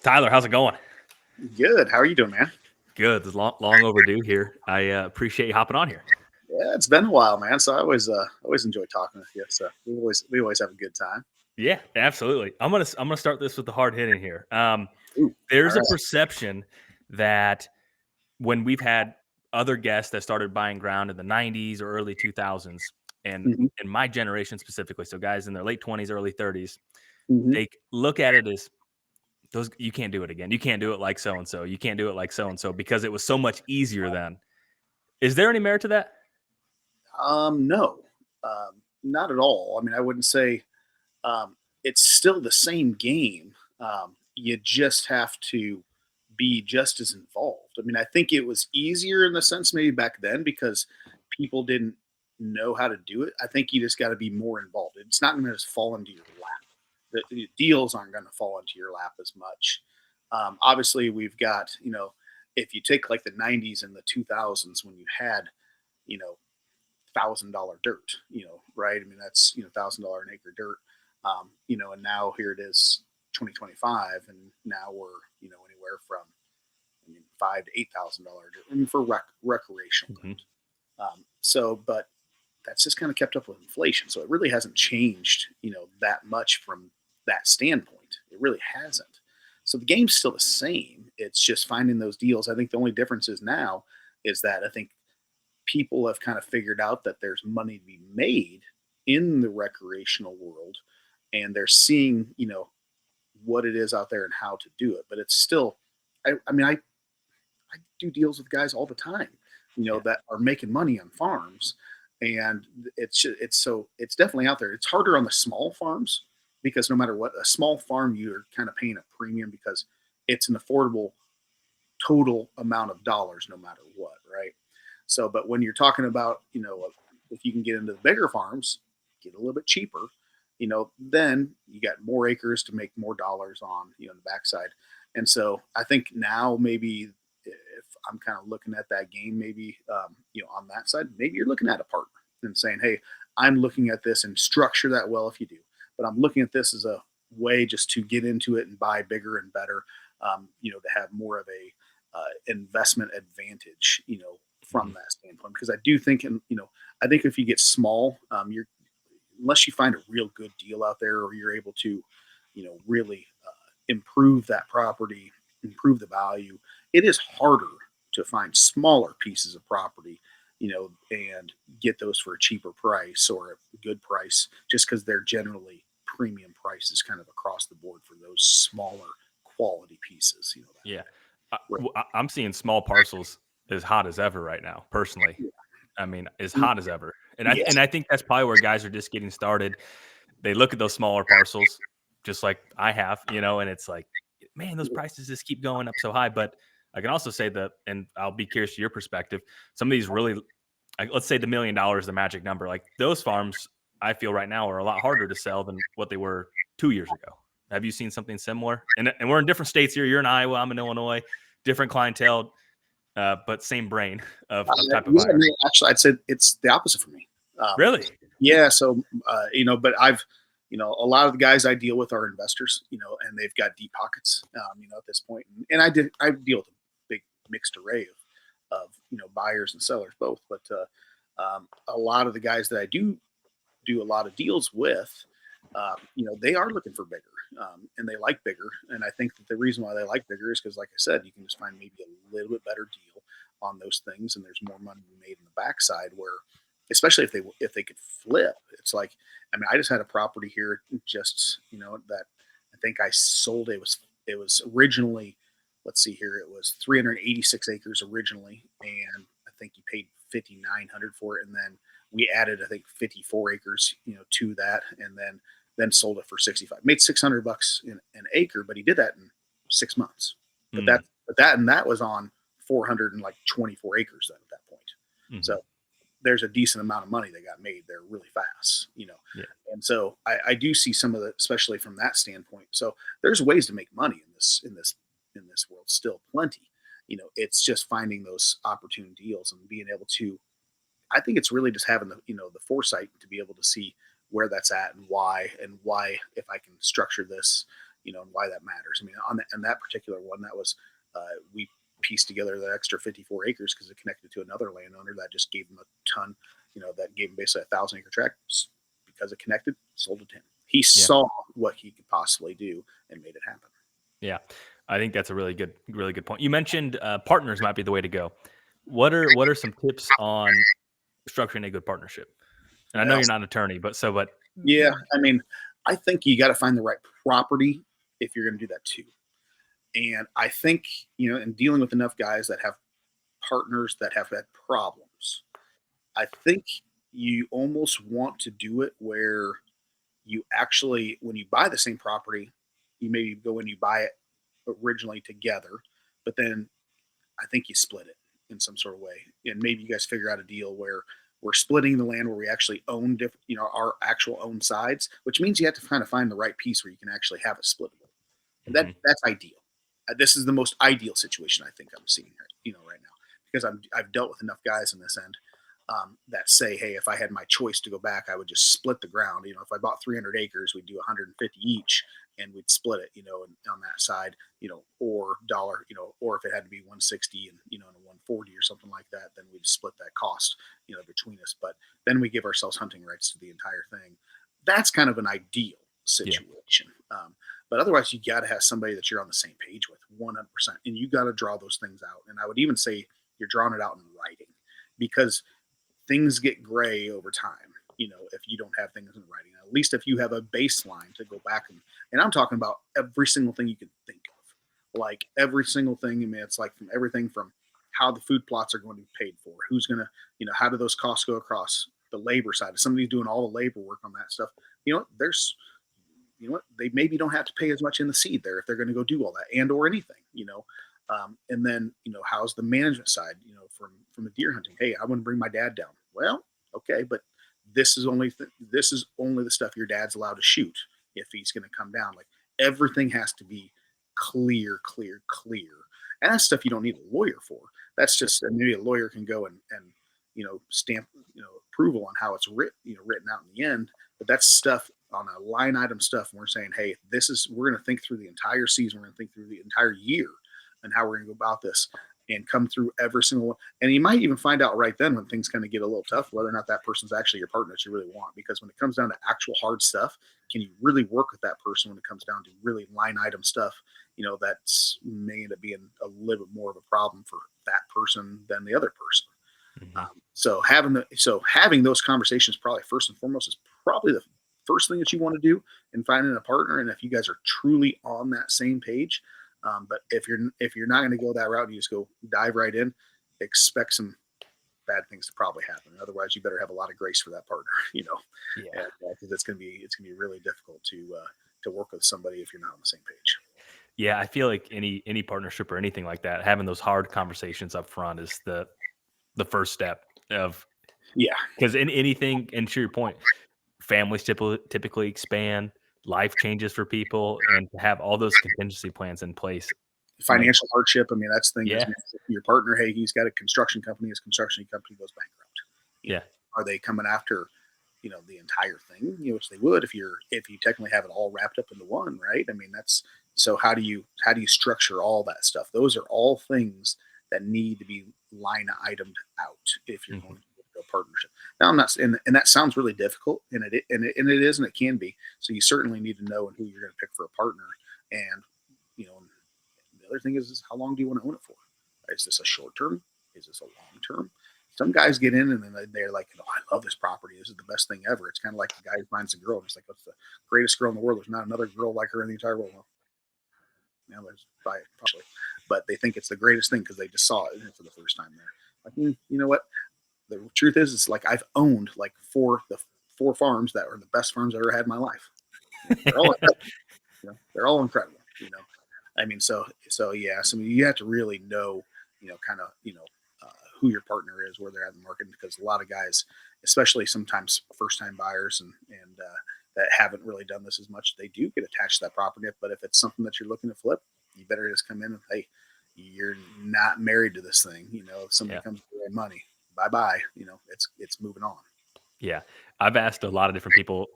Tyler, how's it going? Good. How are you doing, man? Good. It's long overdue here. I appreciate you hopping on here. Yeah, it's been a while, man. So I always enjoy talking with you. So we always have a good time. Yeah, absolutely. I'm gonna start this with the hard hitting here. Ooh, all There's a right. perception that when we've had other guests that started buying ground in the 90s or early 2000s, and hmm in my generation specifically, so guys in their late 20s, early 30s, hmm they look at it as those you can't do it again. You can't do it like so and so. You can't do it like so and so because it was so much easier then. Is there any merit to that? No, not at all. I mean, I wouldn't say it's still the same game. You just have to be just as involved. I mean, I think it was easier in the sense maybe back then because people didn't know how to do it. I think you just got to be more involved. It's not going to just fall into your lap. The deals aren't going to fall into your lap as much. Obviously, we've got, if you take like the 90s and the 2000s when you had, you know, $1,000 dirt, right? I mean, that's, $1,000 an acre dirt, and now here it is 2025. And now we're, anywhere from, five to $8,000 dirt. I mean, for recreational Mhm. dirt. But that's just kind of kept up with inflation. So it really hasn't changed, that much from that standpoint. It really hasn't. So the game's still the same. It's just finding those deals. I think the only difference is now is that I think people have kind of figured out that there's money to be made in the recreational world, and they're seeing, what it is out there and how to do it. But it's still, I mean, I do deals with guys all the time, Yeah. that are making money on farms, and it's definitely out there. It's harder on the small farms because no matter what, a small farm you're kind of paying a premium because it's an affordable total amount of dollars no matter what, right? So, but when you're talking about, if you can get into the bigger farms, get a little bit cheaper, then you got more acres to make more dollars on, the backside. And so I think now maybe if I'm kind of looking at that game, maybe, on that side, maybe you're looking at a partner and saying, hey, I'm looking at this and structure that well if you do, but I'm looking at this as a way just to get into it and buy bigger and better, to have more of a investment advantage, from Mhm. that standpoint. Because I do think, I think if you get small, you're unless you find a real good deal out there, or you're able to, really improve that property, improve the value. It is harder to find smaller pieces of property, and get those for a cheaper price or a good price, just because they're generally premium prices kind of across the board for those smaller quality pieces, Yeah. that way. I'm seeing small parcels as hot as ever right now, personally. I mean, as hot as ever. Yeah. And I think that's probably where guys are just getting started. They look at those smaller parcels, just like I have, and it's like, man, those prices just keep going up so high. But I can also say that, and I'll be curious to your perspective. Some of these really, like, let's say the $1 million, the magic number. Like those farms, I feel right now are a lot harder to sell than what they were 2 years ago. Have you seen something similar? And we're in different states here. You're in Iowa. I'm in Illinois. Different clientele, but same brain of type of Yeah, buyer. no, actually, I'd say it's the opposite for me. Um, Really? yeah, so but a lot of the guys I deal with are investors, and they've got deep pockets, at this point. And I deal with a big mixed array of buyers and sellers both. But a lot of the guys that I do a lot of deals with, they are looking for bigger, and they like bigger. And I think that the reason why they like bigger is because, like I said, you can just find maybe a little bit better deal on those things, and there's more money to be made in the backside. Where, especially if they could flip, it's like, I mean, I just had a property here, just that I think I sold. It was originally, let's see here, it was 386 acres originally, and I think you paid 5,900 for it, and then we added I think 54 acres, to that, and then sold it for 65. Made $600 in an acre, but he did that in 6 months. But Mm, that was on 424 acres then at that point. hmm. So there's a decent amount of money that got made there really fast. Yeah. And so I do see some of the, especially from that standpoint. So there's ways to make money in this world, still plenty. It's just finding those opportune deals and being able to. I think it's really just having the foresight to be able to see where that's at and why if I can structure this, and why that matters. I mean, on that particular one, that was we pieced together the extra 54 acres because it connected to another landowner that just gave him a ton, that gave him basically a 1,000-acre tract because it connected, sold it to him. He Yeah. saw what he could possibly do and made it happen. Yeah. I think that's a really good point. You mentioned partners might be the way to go. What are some tips on structuring a good partnership? And I know Well, you're not an attorney, but yeah, I mean, I think you got to find the right property if you're going to do that too. And I think, in dealing with enough guys that have partners that have had problems, I think you almost want to do it where you actually, when you buy the same property, you maybe go and you buy it originally together, but then I think you split it in some sort of way, and maybe you guys figure out a deal where we're splitting the land where we actually own different, our actual own sides, which means you have to kind of find the right piece where you can actually have it splittable, and Mhm. that's ideal. This is the most ideal situation I think I'm seeing right, right now, because I've dealt with enough guys in this end that say, hey, if I had my choice to go back, I would just split the ground. If I bought 300 acres, we'd do 150 each, and we'd split it, on that side, or dollar, or if it had to be 160 and a 140 or something like that, then we'd split that cost, between us. But then we give ourselves hunting rights to the entire thing. That's kind of an ideal Yeah. situation. But otherwise, you got to have somebody that you're on the same page with 100%. And you got to draw those things out. And I would even say you're drawing it out in writing, because things get gray over time, if you don't have things in writing. At least if you have a baseline to go back and I'm talking about every single thing you can think of. Like every single thing. I mean, it's like from everything from how the food plots are going to be paid for, who's gonna, how do those costs go across the labor side? If somebody's doing all the labor work on that stuff, there's they maybe don't have to pay as much in the seed there if they're going to go do all that and or anything, and then how's the management side, from the deer hunting? Hey, I want to bring my dad down. Well, okay, but this is only the stuff your dad's allowed to shoot if he's going to come down. Like everything has to be clear, clear, clear, and that's stuff you don't need a lawyer for. That's just maybe a lawyer can go and stamp approval on how it's written out in the end. But that's stuff on a line item stuff. And we're saying, hey, we're going to think through the entire season. We're going to think through the entire year and how we're going to go about this and come through every single one. And you might even find out right then when things kind of get a little tough, whether or not that person's actually your partner that you really want. Because when it comes down to actual hard stuff, can you really work with that person when it comes down to really line item stuff, that's may end up being a little bit more of a problem for that person than the other person. Mhm. Having those conversations probably first and foremost is probably the first thing that you want to do in finding a partner. And if you guys are truly on that same page, but if you're not going to go that route, you just go dive right in, expect some bad things to probably happen. Otherwise, you better have a lot of grace for that partner, Yeah. because it's gonna be really difficult to work with somebody if you're not on the same page. Yeah, I feel like any partnership or anything like that, having those hard conversations up front is the first step of Yeah, because in anything, and to your point, families typically expand, life changes for people, and to have all those contingency plans in place makes financial hardship. I mean, that's the thing is, yeah, man, your partner. Hey, he's got a construction company. His construction company goes bankrupt. yeah, Are they coming after the entire thing, which they would if you technically have it all wrapped up into one, right? I mean, that's so how do you structure all that stuff? Those are all things that need to be line itemed out if you're mhm, going to do a partnership. Now I'm not, and that sounds really difficult, and it is, and it can be. So you certainly need to know who you're going to pick for a partner, and the other thing is how long do you want to own it for? Is this a short term? Is this a long term? Some guys get in and then they're like, oh, I love this property. This is the best thing ever. It's kind of like the guy who finds a girl. It's like, what's the greatest girl in the world? There's not another girl like her in the entire world. Well, there's by partially, but they think it's the greatest thing because they just saw it for the first time there. Like, you know what? The truth is, it's like I've owned like four farms that are the best farms I've ever had in my life. They're all incredible. They're all incredible. I mean, so yeah. So you have to really know, kind of, who your partner is, where they're at in the market, because a lot of guys, especially sometimes first time buyers and that haven't really done this as much, they do get attached to that property. But if it's something that you're looking to flip, you better just come in and hey, you're not married to this thing. If somebody yeah, comes to their money, bye bye. It's moving on. yeah. I've asked a lot of different people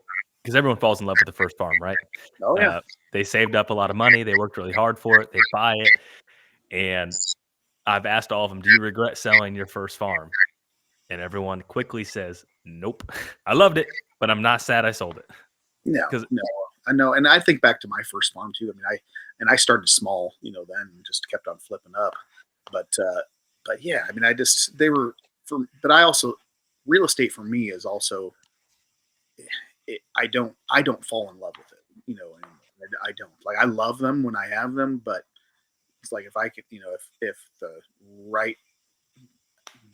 because everyone falls in love with the first farm, right? Oh yeah. Uh, they saved up a lot of money. They worked really hard for it. They buy it. And I've asked all of them, do you regret selling your first farm? And everyone quickly says, nope. I loved it, but I'm not sad I sold it. No, Because, no, I know, and I think back to my first farm too. I mean, I started small, then and just kept on flipping up. But yeah, I mean, I just they were but I also real estate for me is also I don't fall in love with it, anymore. I don't like I love them when I have them, but it's like if I could, if right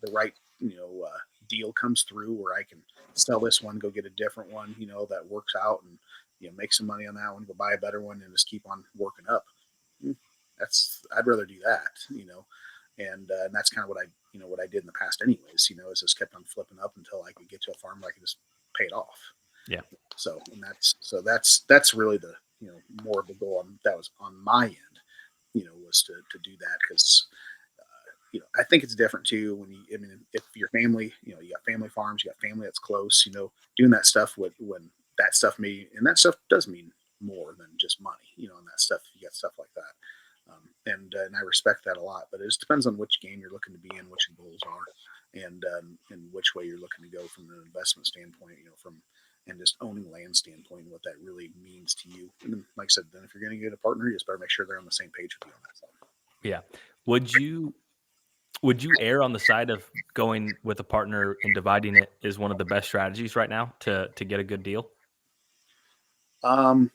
the right deal comes through where I can sell this one, go get a different one, that works out, and make some money on that one, go buy a better one, and just keep on working up. Mm, That's I'd rather do that, and that's kind of what I did in the past, anyways. Is just kept on flipping up until I could get to a farm where I could just pay it off. yeah, So that's really the more of the goal that was on my end, was to do that because I think it's different too when I mean, if your family, you got family farms, you got family that's close, doing that stuff when that stuff and that stuff does mean more than just money, and that stuff, you got stuff like that. And I respect that a lot, but it just depends on which game you're looking to be in, what your goals are, and which way you're looking to go from an investment standpoint, and just owning land standpoint, and what that really means to you. And then, like I said, then if you're going to get a partner, you just better make sure they're on the same page with you on that stuff. yeah. Would you would you err on the side of going with a partner and dividing it is one of the best strategies right now to get a good deal? Um,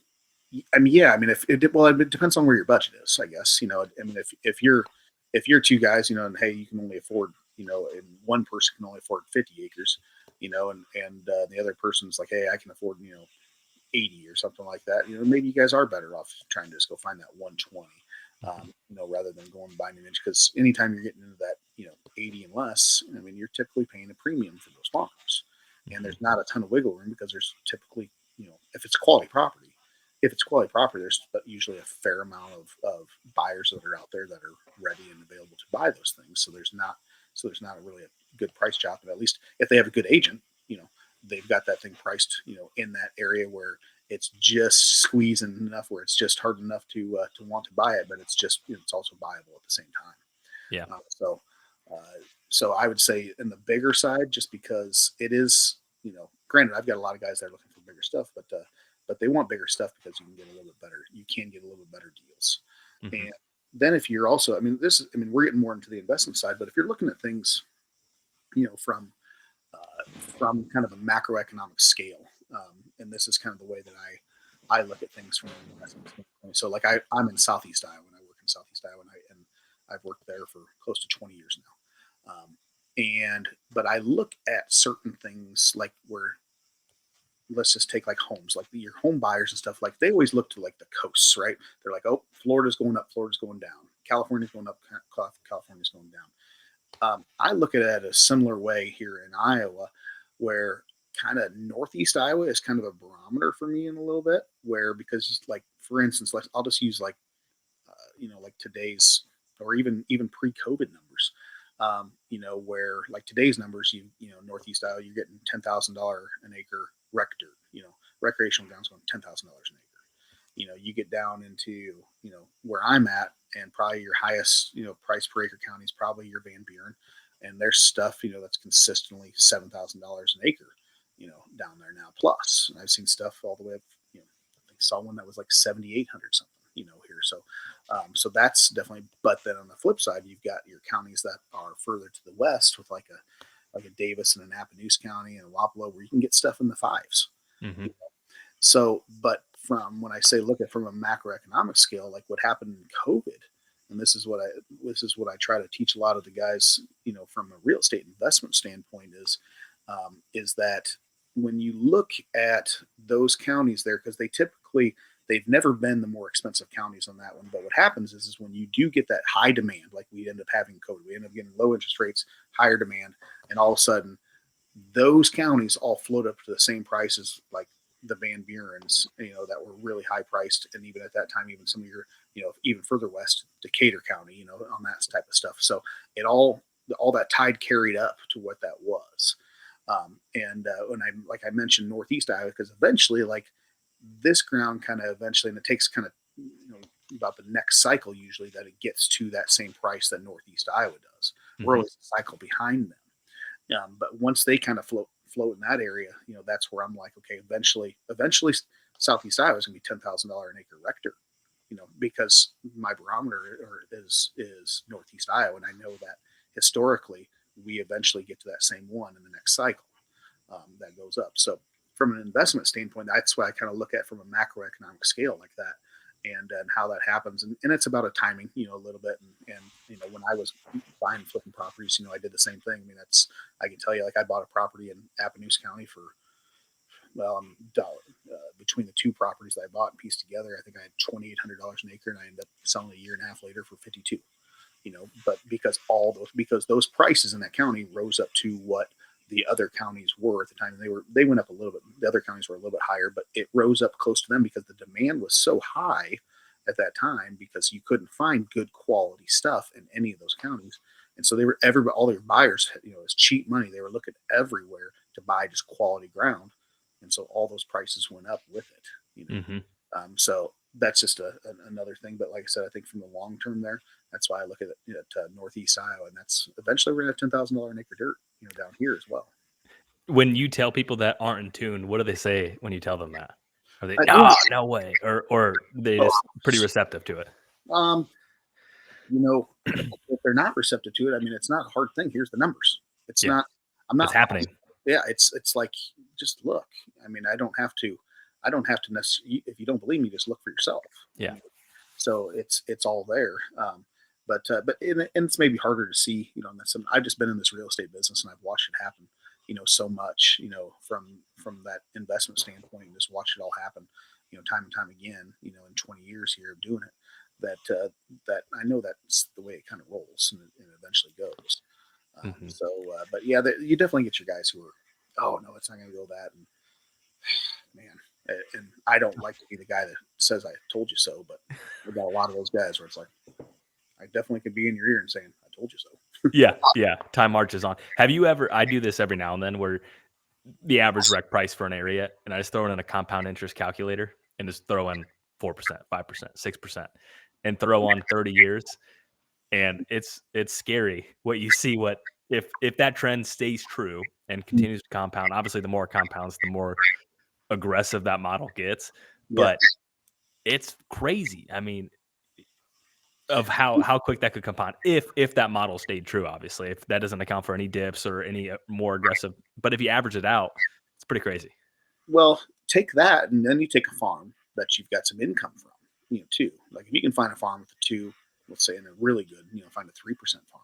I mean, yeah. I mean, it depends on where your budget is, I guess. I mean, if you're two guys, and hey, you can only afford, and one person can only afford 50 acres, and the other person's like, hey, I can afford, 80 or something like that. Maybe you guys are better off trying to just go find that 120, Mhm. rather than going and buying an inch. Because anytime you're getting into that, 80 and less, I mean, you're typically paying a premium for those farms, and Mhm. there's not a ton of wiggle room because there's typically, if it's quality property, there's usually a fair amount of buyers that are out there that are ready and available to buy those things. So there's not really a good price drop, but at least if they have a good agent, they've got that thing priced, in that area where it's just squeezing enough where it's just hard enough to want to buy it, but it's also buyable at the same time. Yeah. Uh, so, so I would say in the bigger side, just because it is, granted, I've got a lot of guys that are looking for bigger stuff, but they want bigger stuff because you can get a little bit better. You can get a little bit better deals, Mhm. and then if you're also, I mean, we're getting more into the investment side, but if you're looking at things, you know, from from kind of a macroeconomic scale. And this is kind of the way that I look at things from an investment standpoint. So, like I'm in Southeast Iowa, and I work in Southeast Iowa, and I've worked there for close to 20 years now. And but I look at certain things like where, let's just take like homes, like your home buyers and stuff. Like they always look to like the coasts, right? They're like, oh, Florida's going up, Florida's going down, California's going up, California's going down. I look at it a similar way here in Iowa, where kind of Northeast Iowa is kind of a barometer for me in a little bit, where because like for instance, I'll just use like like today's or even pre-COVID numbers. Where like today's numbers, Northeast Iowa, you're getting $10,000 an acre rec dirt. Recreational ground's going $10,000 an acre. You get down into where I'm at, and probably your highest price per acre county is probably your Van Buren, and there's stuff that's consistently $7,000 an acre, down there now plus. And I've seen stuff all the way up. I saw one that was like 7,800 something. Here. So that's definitely. But then on the flip side, you've got your counties that are further to the west with like a Davis and a Napanee County and a Wapello where you can get stuff in the fives. Mhm. So, but from when I say look at from a macroeconomic scale, like what happened in COVID, and this is what I try to teach a lot of the guys, from a real estate investment standpoint is that when you look at those counties there, because they've never been the more expensive counties on that one. But what happens is when you do get that high demand, like we end up having COVID, we end up getting low interest rates, higher demand, and all of a sudden those counties all float up to the same prices like the Van Burens, that were really high priced. And even at that time, even some of your, even further west, Decatur County, on that type of stuff. So it all that tide carried up to what that was. When I mentioned Northeast Iowa, because eventually, like this ground kind of eventually, and it takes kind of about the next cycle usually that it gets to that same price that Northeast Iowa does. We're Mhm. always a cycle behind them. But once they kind of float in that area, that's where I'm like, okay, eventually, Southeast Iowa is going to be $10,000 an acre rector, because my barometer is Northeast Iowa, and I know that historically we eventually get to that same one in the next cycle that goes up. So from an investment standpoint, that's why I kind of look at from a macroeconomic scale like that, and how that happens. And it's about a timing, a little bit. And when I was buying and flipping properties, I did the same thing. I mean, I can tell you, like I bought a property in Appanoose County for, well, between the two properties that I bought and pieced together, I think I had $2,800 an acre, and I ended up selling a year and a half later for 52. But because those prices in that county rose up to what the other counties were at the time. They went up a little bit. The other counties were a little bit higher, but it rose up close to them because the demand was so high at that time, because you couldn't find good quality stuff in any of those counties. And so all their buyers, it was cheap money. They were looking everywhere to buy just quality ground. And so all those prices went up with it. Mhm. So that's just another thing. But like I said, I think from the long term there, that's why I look at it Northeast Iowa, and that's eventually we're gonna have $10,000 an acre dirt, down here as well. When you tell people that aren't in tune, what do they say when you tell them that? Are they, Yeah, "No, no way," or they just pretty receptive to it? um, you know, if they're not receptive to it, I mean, it's not a hard thing. Here's the numbers. It's Yeah, not. I'm it's not. happening. Yeah, it's like, just look. I mean, I don't have to. I don't have to necessarily. If you don't believe me, just look for yourself. I Yeah. mean, so it's all there. And it's maybe harder to see. I've just been in this real estate business, and I've watched it happen. So much. From that investment standpoint, and just watch it all happen. Time and time again. In 20 years here of doing it, that I know that's the way it kind of rolls, and it eventually goes. Mhm. But yeah, you definitely get your guys who are, oh no, it's not going to go that, and man, and I don't like to be the guy that says I told you so, but we got a lot of those guys where it's like, I definitely could be in your ear and saying, I told you so. Yeah, yeah, time marches on. Have you ever I do this every now and then where the average rec price for an area, and I just throw it in a compound interest calculator and just throw in 4%, 5%, 6%, and throw on 30 years, and it's scary what you see what if that trend stays true and continues to compound, obviously, the more it compounds, the more aggressive that model gets, Yeah. but it's crazy. I mean, of how quick that could compound if that model stayed true, obviously, if that doesn't account for any dips or any, more aggressive but if you average it out, it's pretty crazy. Well, take that, and then you take a farm that you've got some income from, too. Like if you can find a farm with a two, let's say, in a really good, find a 3% farm,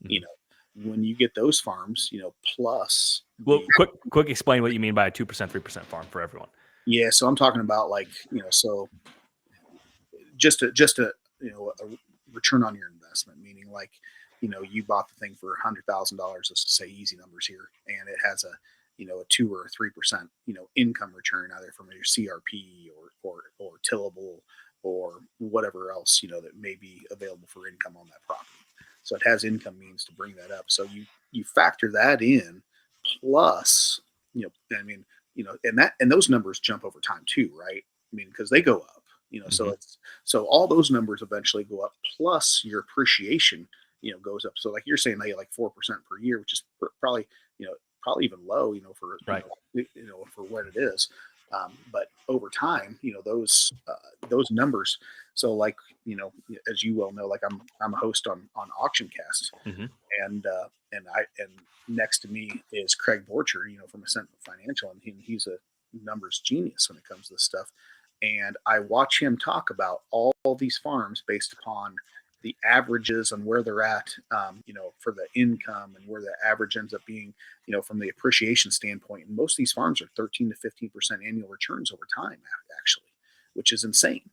you Mhm. know, when you get those farms, plus Well, the quick explain what you mean by a 2%, 3% farm for everyone. yeah. So I'm talking about, like, so just a a return on your investment, meaning like, you bought the thing for $100,000, let's just say easy numbers here, and it has a 2 or 3% income return, either from your CRP or tillable or whatever else that may be available for income on that property. So it has income means to bring that up. So you factor that in, plus, I mean, and those numbers jump over time too, right? I mean, because they go up, so Mhm. so all those numbers eventually go up, plus your appreciation, goes up. So like you're saying, they get like 4% per year, which is probably, probably even low, for Right. for what it is. But over time, those numbers. So like, as you well know, like I'm a host on Auction Cast, Mhm. and next to me is Craig Borcher, from Ascent Financial, and he's a numbers genius when it comes to this stuff. And I watch him talk about all these farms based upon the averages and where they're at, for the income, and where the average ends up being, from the appreciation standpoint. And most of these farms are 13 to 15% annual returns over time, actually, which is insane.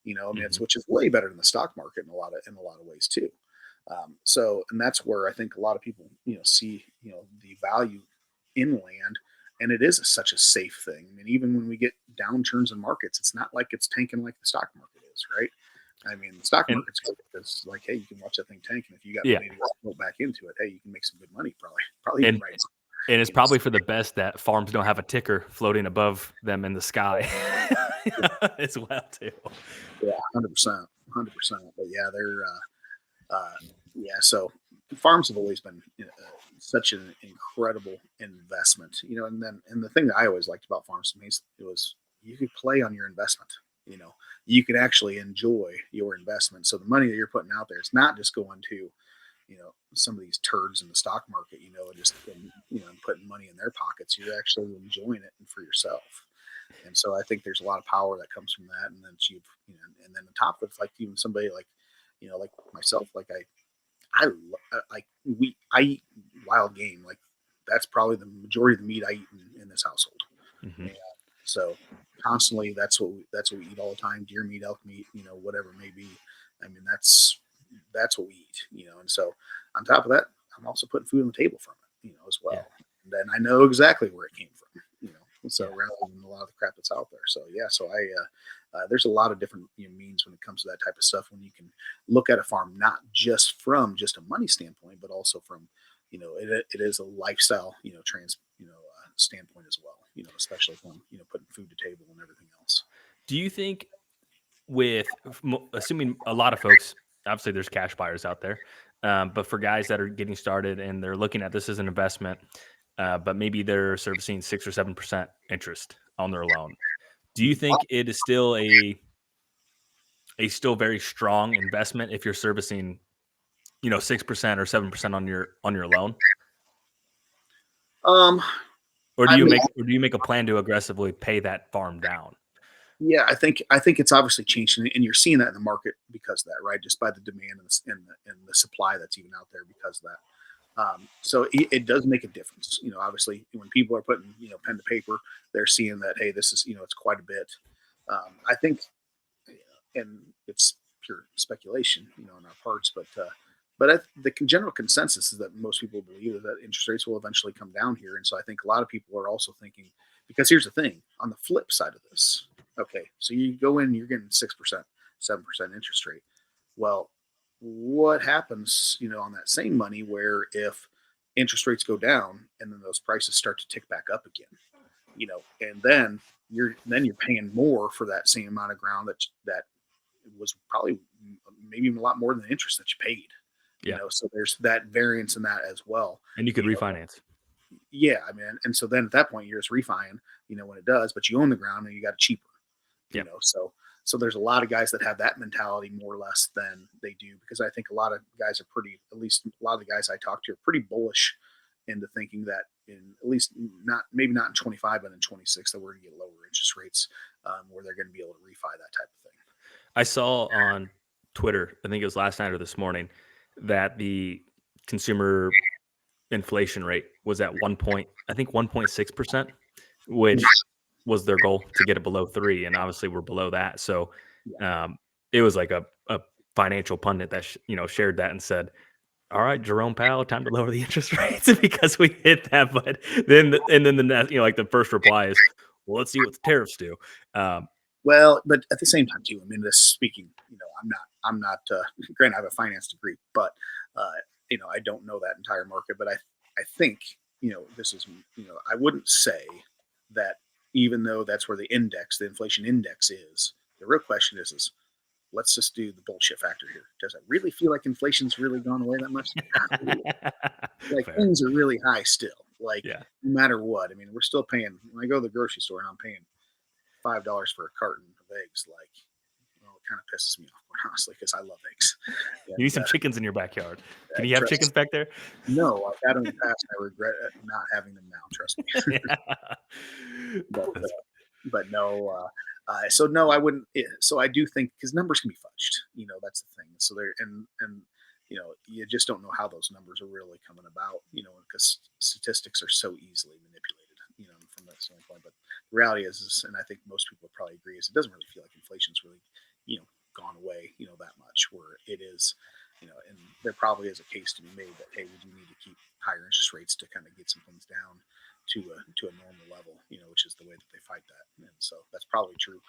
I mean, Mhm. which is way better than the stock market in a lot of ways too. And that's where I think a lot of people, see, the value in land, and it is such a safe thing. I mean, even when we get downturns in markets, it's not like it's tanking like the stock market is, right? I mean, the stock And market's good because, like, hey, you can watch that thing tank, and if you got yeah, money to go back into it, hey, you can make some good money, probably even and right. And it's You know, probably for the best that farms don't have a ticker floating above them in the sky as well too. yeah, 100%, 100%. But yeah, they're uh, yeah. So farms have always been such an incredible investment, and the thing that I always liked about farms to me is it was you could play on your investment. You know, you could actually enjoy your investment. So the money that you're putting out there is not just going to some of these turds in the stock market, and just and putting money in their pockets. You're actually enjoying it and for yourself. And so I think there's a lot of power that comes from that. And then and then on top of it, like even somebody like, like myself, like I eat wild game. Like that's probably the majority of the meat I eat in this household. Mhm. And so constantly, that's what we eat all the time: deer meat, elk meat, whatever it may be. I mean, that's what we eat, And so on top of that, I'm also putting food on the table from it, as Yeah. well. And then I know exactly where it came from, So Yeah. rather than a lot of the crap that's out there. So yeah, so there's a lot of different means when it comes to that type of stuff. When you can look at a farm not just from just a money standpoint, but also from it is a lifestyle standpoint as well. Especially from putting food to table and everything else. Do you think assuming a lot of folks, obviously there's cash buyers out there, but for guys that are getting started and they're looking at this as an investment, but maybe they're servicing 6 or 7% interest on their loan. Do you think it is still a still very strong investment if you're servicing 6% or 7% on your loan? Um, Or I mean, do you make a plan to aggressively pay that farm down? yeah, I think it's obviously changed, and you're seeing that in the market because of that, right? Just by the demand and the supply that's even out there because of that. So it does make a difference. Obviously, when people are putting pen to paper, they're seeing that hey, this is it's quite a bit. I think, and it's pure speculation, on our parts, but the general consensus is that most people believe that interest rates will eventually come down here, and so I think a lot of people are also thinking because here's the thing: on the flip side of this, okay, so you go in, you're getting 6%, 7% interest rate. Well, what happens, on that same money where if interest rates go down and then those prices start to tick back up again, and then you're paying more for that same amount of ground that was probably maybe even a lot more than the interest that you paid. Yeah. So there's that variance in that as well. And you could refinance. Yeah, I mean, and so then at that point you're just refining, when it does, but you own the ground and you got it cheaper, Yeah. So there's a lot of guys that have that mentality more or less than they do because I think a lot of guys are at least a lot of the guys I talk to are pretty bullish into thinking that in at least not maybe not in 25 but in 26 that we're going to get lower interest rates where they're going to be able to refi that type of thing. I saw on Twitter, I think it was last night or this morning, that the consumer inflation rate was at 1.6%, which was their goal to get it below 3, and obviously we're below that. So, Yeah. it was like a financial pundit that shared that and said, "All right, Jerome Powell, time to lower the interest rates because we hit that." But then the next, like the first reply is, "Well, let's see what the tariffs do." Um, Well, but at the same time too, I mean, this speaking, I'm not. Granted, I have a finance degree, but uh, I don't know that entire market. But I think, this is, I wouldn't say that even though that's where the inflation index is. The real question is let's just do the bullshit factor here. Does it really feel like inflation's really gone away that much? Not really. Like Fair, things are really high still. Like yeah. no matter what, I mean, we're still paying. When I go to the grocery store and I'm paying $5 for a carton of eggs, like, well, it kind of pisses me off, quite honestly, because I love eggs. You need And some chickens in your backyard. Can you have chickens trust, back there? no, I've had them in the past, and I regret not having them now. Trust me. Yeah. but That's no, so no, I wouldn't. So I do think because numbers can be fudged. That's the thing. So there and you just don't know how those numbers are really coming about. Because statistics are so easily manipulated. From that standpoint. But the reality is, and I think most people would probably agree, is it doesn't really feel like inflation's really gone away that much. Where it is. And there probably is a case to be made that hey, we do need to keep higher interest rates to kind of get some things down to a normal level, which is the way that they fight that. And so that's probably true.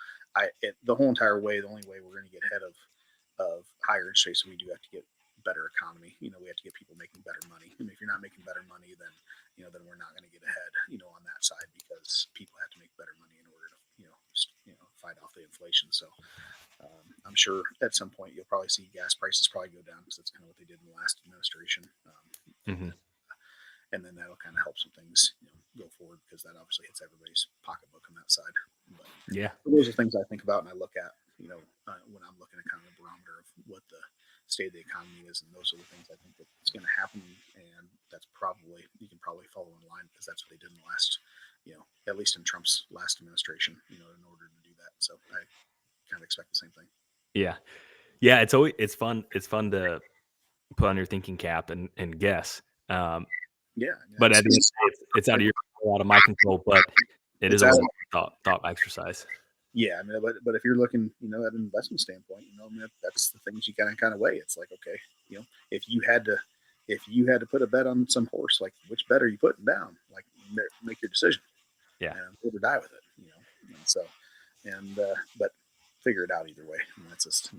The whole entire way, the only way we're going to get ahead of higher interest rates, we do have to get better economy. We have to get people making better money. If you're not making better money, then then we're not going to get ahead, on that side, because people have to make better money in order to fight off the inflation. So I'm sure at some point you'll probably see gas prices probably go down, because that's kind of what they did in the last administration. Mm-hmm. And then that'll kind of help some things go forward, because that obviously hits everybody's pocketbook on that side. But Yeah. those are things I think about and I look at, when I'm looking at kind of the barometer of what the state of the economy is, and those are the things I think that's going to happen, and that's probably, you can probably follow in line, because that's what they did in the last, at least in Trump's last administration, in order to do that. So I kind of expect the same thing. Yeah. Yeah. It's fun. It's fun to put on your thinking cap and guess. Yeah, But at the end of the day, it's out of your control, out of my control, but it is it's always out. a thought exercise. Yeah, but if you're looking, at an investment standpoint, that's the things you kind of weigh. It's like, okay, if you had to put a bet on some horse, like, which bet are you putting down? Like, make your decision. Yeah. And live or die with it. And so, but figure it out either way. And that's just,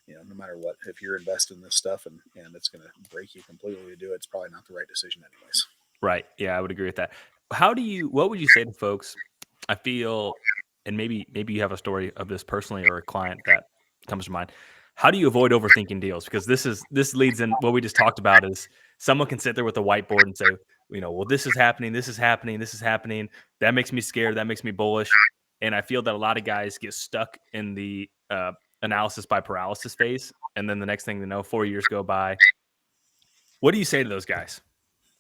no matter what, if you're investing in this stuff and it's going to break you completely to do it, it's probably not the right decision anyways. Right. Yeah, I would agree with that. What would you say to folks? I feel, and maybe you have a story of this personally or a client that comes to mind. How do you avoid overthinking deals? Because this leads in what we just talked about is someone can sit there with a whiteboard and say, well, this is happening, this is happening, this is happening. That makes me scared. That makes me bullish. And I feel that a lot of guys get stuck in the analysis by paralysis phase. And then the next thing they know, 4 years go by. What do you say to those guys?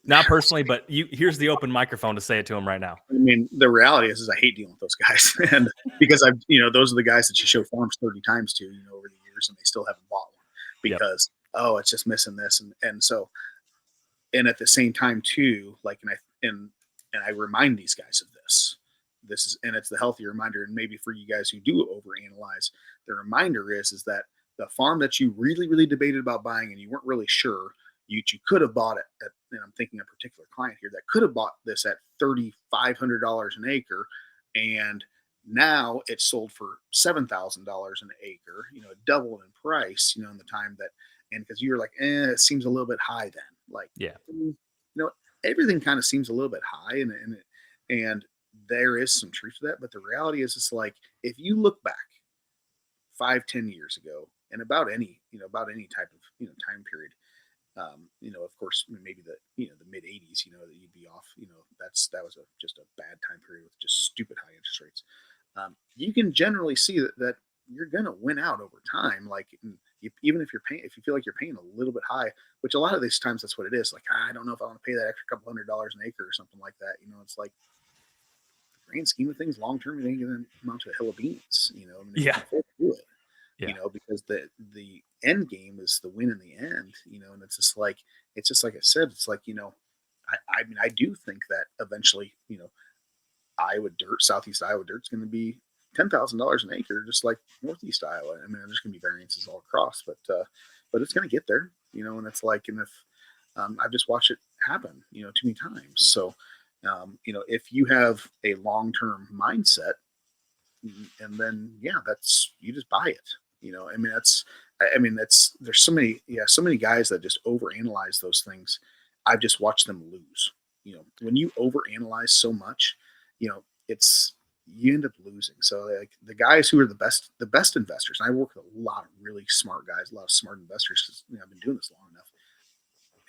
Not personally, but here's the open microphone to say it to them right now. I mean, the reality is I hate dealing with those guys, and because those are the guys that you show farms 30 times to, over the years, and they still haven't bought one because, oh, it's just missing this. And so, and at the same time too, like, and I remind these guys of this is, and it's the healthy reminder. And maybe for you guys who do overanalyze, the reminder is that the farm that you really, really debated about buying and you weren't really sure, you could have bought it at, and I'm thinking a particular client here that could have bought this at $3,500 an acre, and now it's sold for $7,000 an acre. It doubled in price. In the time that, and because you were like, it seems a little bit high then. Like, everything kind of seems a little bit high, and there is some truth to that. But the reality is, it's like, if you look back 5-10 years ago, and about any type of time period, of course, maybe the mid 80s, that you'd be off, that was just a bad time period with just stupid high interest rates. You can generally see that you're gonna win out over time. Like, even if you feel like you're paying a little bit high, which a lot of these times that's what it is. Like, I don't know if I want to pay that extra couple $100 an acre or something like that. It's like, the grand scheme of things, long term, it ain't gonna amount to a hill of beans. You can afford to do it. Because the end game is the win in the end, and it's just like I said, it's like, I mean, I do think that eventually, Southeast Iowa dirt is going to be $10,000 an acre, just like Northeast Iowa. I mean, there's going to be variances all across, but it's going to get there, and it's like, and if I've just watched it happen, too many times. So, if you have a long-term mindset, and then, that's, you just buy it. There's so many guys that just overanalyze those things. I've just watched them lose. When you overanalyze so much, it's, you end up losing. So, like, the guys who are the best investors, and I work with a lot of really smart guys, a lot of smart investors, because I've been doing this long enough.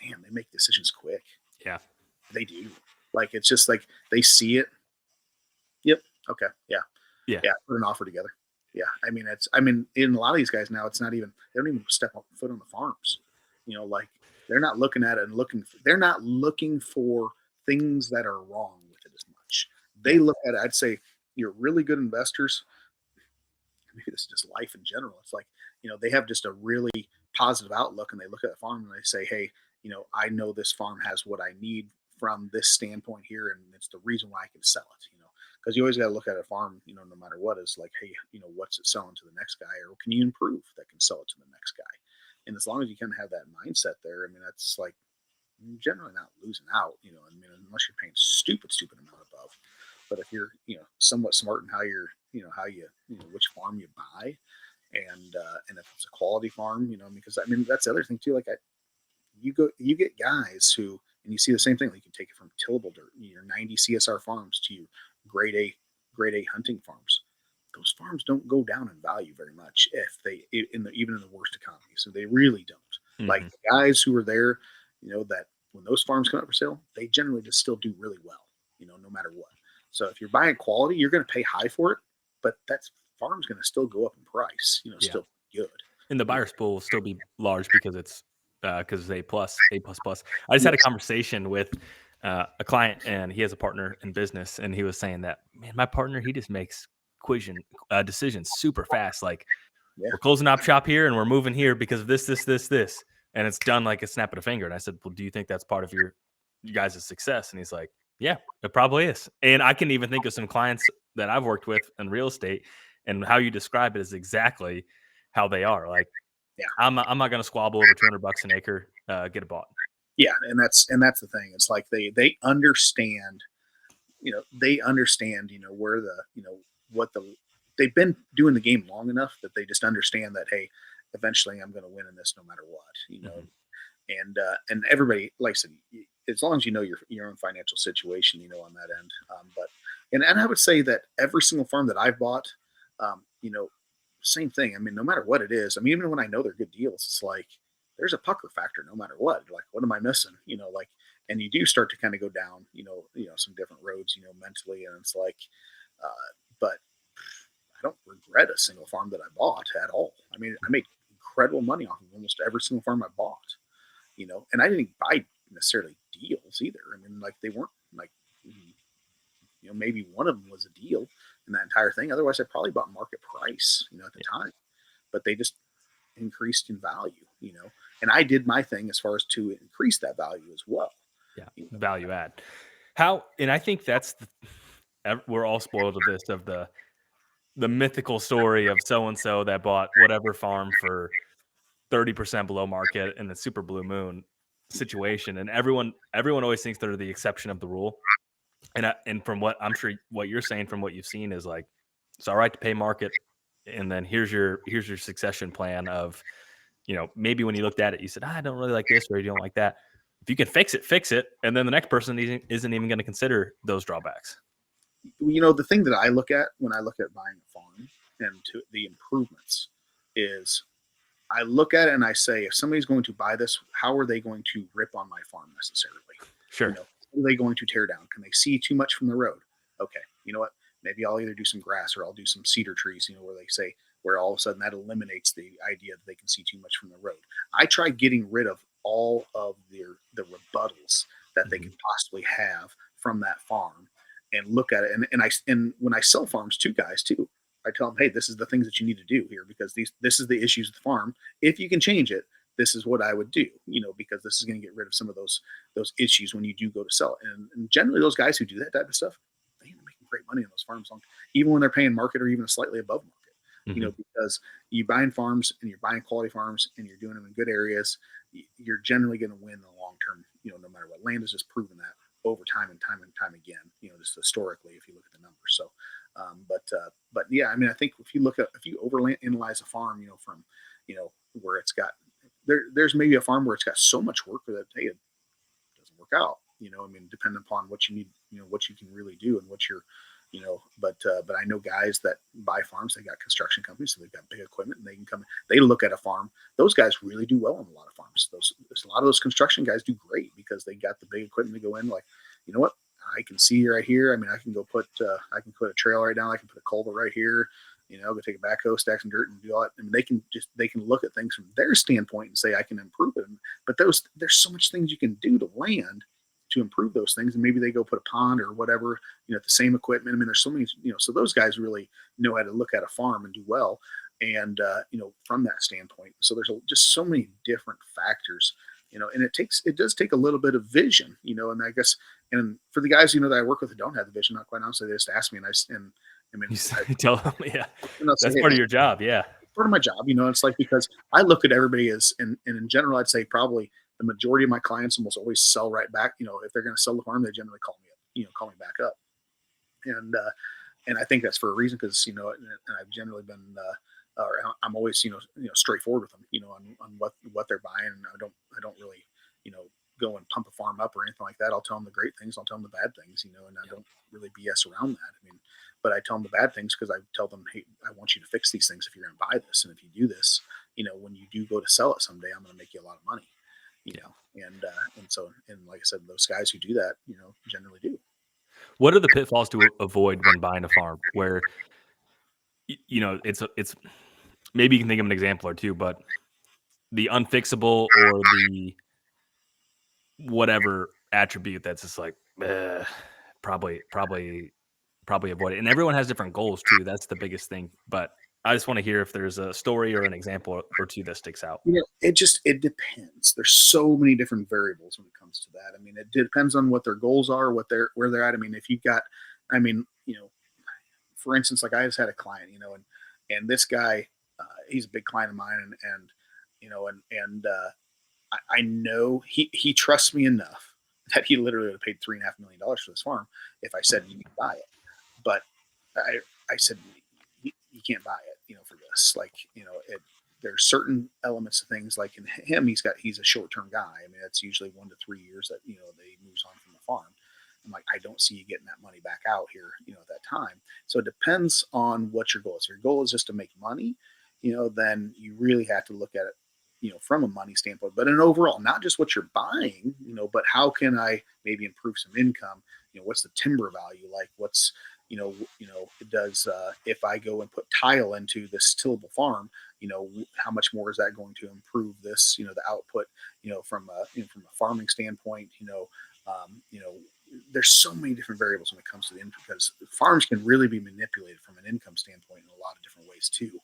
Man, they make decisions quick. Yeah, they do. Like, it's just like they see it. Yep. Okay. Yeah. Put an offer together. Yeah, in a lot of these guys now, it's not even, they don't even step foot on the farms. Like, they're not looking at it and they're not looking for things that are wrong with it as much. They look at it, I'd say, you're really good investors. Maybe this is just life in general. It's like, they have just a really positive outlook, and they look at the farm and they say, hey, I know this farm has what I need from this standpoint here, and it's the reason why I can sell it. Because you always got to look at a farm, no matter what, is like, hey, what's it selling to the next guy, or can you improve that can sell it to the next guy? And as long as you kind of have that mindset there, that's like, generally not losing out, unless you're paying stupid amount above. But if you're, somewhat smart in how you're, which farm you buy, And if it's a quality farm, because I mean that's the other thing too. Like you get guys who, and you see the same thing. Like you take it from tillable dirt, 90 CSR farms to grade A grade A hunting farms. Those farms don't go down in value very much if they even in the worst economy. So they really don't. Like Hmm. the guys who are there, that when those farms come up for sale, they generally just still do really well, no matter what. So if you're buying quality, you're going to pay high for it, but that farm's going to still go up in price, Yeah. still good. And the You know, buyer's pool will still be large because it's because it's A plus plus. I just had a yes, conversation with a client, and he has a partner in business, and he was saying that, man, my partner, he just makes decisions super fast. Like, yeah, we're closing up shop here and we're moving here because of this, and it's done like a snap of a finger. And I said, well, do you think that's part of you guys' success? And he's like, yeah, it probably is. And I can even think of some clients that I've worked with in real estate, and how you describe it is exactly how they are. Like, yeah. I'm not going to squabble over $200 an acre. Get it bought. Yeah, and that's the thing. It's like they understand, they understand, where what they've been doing the game long enough that they just understand that, hey, eventually I'm going to win in this no matter what. Hmm. And everybody, like I said, as long as you know your own financial situation, on that end. But and I would say that every single farm that I've bought, same thing. I mean, no matter what it is, I mean, even when I know they're good deals, it's like there's a pucker factor no matter what. Like, what am I missing? Like, and you do start to kind of go down, some different roads, mentally, and it's like, but I don't regret a single farm that I bought at all. I mean, I made incredible money off of almost every single farm I bought, and I didn't buy necessarily deals either. I mean, like they weren't like, maybe one of them was a deal in that entire thing. Otherwise, I probably bought market price, at the Yeah, time, but they just increased in value. And I did my thing as far as to increase that value as well. yeah, You know, value add. How, and I think we're all spoiled of this, of the mythical story of so and so that bought whatever farm for 30% below market in the super blue moon situation, and everyone always thinks they're the exception of the rule. And from what I'm sure what you're saying, from what you've seen, is like, it's all right to pay market, and then here's your succession plan of, maybe when you looked at it, you said, I don't really like this, or you don't like that. If you can fix it, and then the next person isn't even going to consider those drawbacks. the thing that I look at when I look at buying a farm and to the improvements is I look at it and I say, if somebody's going to buy this, how are they going to rip on my farm necessarily? Sure. What are they going to tear down? Can they see too much from the road? Okay, you know what? Maybe I'll either do some grass or I'll do some cedar trees, where they say, where all of a sudden that eliminates the idea that they can see too much from the road. I try getting rid of all of the rebuttals that they Hmm. could possibly have from that farm and look at it. And when I sell farms to guys too, I tell them, hey, this is the things that you need to do here because this is the issues of the farm. If you can change it, this is what I would do, because this is going to get rid of some of those issues when you do go to sell it. And generally, those guys who do that type of stuff, they end up making great money on those farms, even when they're paying market or even slightly above market. Hmm. Because you buying farms and you're buying quality farms and you're doing them in good areas, you're generally going to win in the long term. No matter what. Land has just proven that over time and time again. Just historically, if you look at the numbers. So, but yeah, I mean, I think if you overanalyze a farm, from where it's got there's maybe a farm where it's got so much work that, hey, it doesn't work out. I mean, depending upon what you need, what you can really do and what you're, but I know guys that buy farms. They got construction companies, so they've got big equipment, and they can come. They look at a farm. Those guys really do well on a lot of farms. A lot of those construction guys do great because they got the big equipment to go in. Like, you know what? I can see right here. I mean, I can put a trail right down. I can put a culvert right here. Go take a backhoe, stack some dirt, and do all that. I mean, they can look at things from their standpoint and say, I can improve it. But there's so much things you can do to land to improve those things. And maybe they go put a pond or whatever, the same equipment. I mean, there's so many, so those guys really know how to look at a farm and do well. And, from that standpoint, so there's just so many different factors, and it does take a little bit of vision, and I guess, and for the guys, that I work with that don't have the vision, not quite honestly, they just ask me and I mean, You tell them, yeah, say, that's hey, part of man, your job. Yeah. part of my job, it's like, because I look at everybody as, and in general, I'd say probably the majority of my clients almost always sell right back. If they're going to sell the farm, they generally call me up, call me back up. And I think that's for a reason because, and I've generally been or I'm always, straightforward with them, on what they're buying. And I don't really, you know, go and pump a farm up or anything like that. I'll tell them the great things. I'll tell them the bad things, and I Yeah. don't really BS around that. I mean, but I tell them the bad things because I tell them, hey, I want you to fix these things if you're going to buy this, and if you do this, when you do go to sell it someday, I'm going to make you a lot of money, Yeah. and like I said, those guys who do that, generally do. What are the pitfalls to avoid when buying a farm where it's maybe you can think of an example or two, but the unfixable or the whatever attribute that's just like, probably probably avoid it. And everyone has different goals too. That's the biggest thing. But I just want to hear if there's a story or an example or two that sticks out. It depends. There's so many different variables when it comes to that. I mean, it depends on what their goals are, where they're at. I mean, if you've got, I mean, for instance, like I just had a client, and this guy, he's a big client of mine, and you know, and I know he trusts me enough that he literally would have paid $3.5 million for this farm if I said you need to buy it. But I said you can't buy it, for this. Like, there's certain elements of things like in him, he's a short term guy. I mean, that's usually 1 to 3 years that that he moves on from the farm. I'm like, I don't see you getting that money back out here, at that time. So it depends on what your goal is. If your goal is just to make money, then you really have to look at it, from a money standpoint, but in overall, not just what you're buying, but how can I maybe improve some income? What's the timber value like? What's, it does, if I go and put tile into this tillable farm, how much more is that going to improve this, the output, from a farming standpoint, there's so many different variables when it comes to the income because farms can really be manipulated from an income standpoint in a lot of different ways too.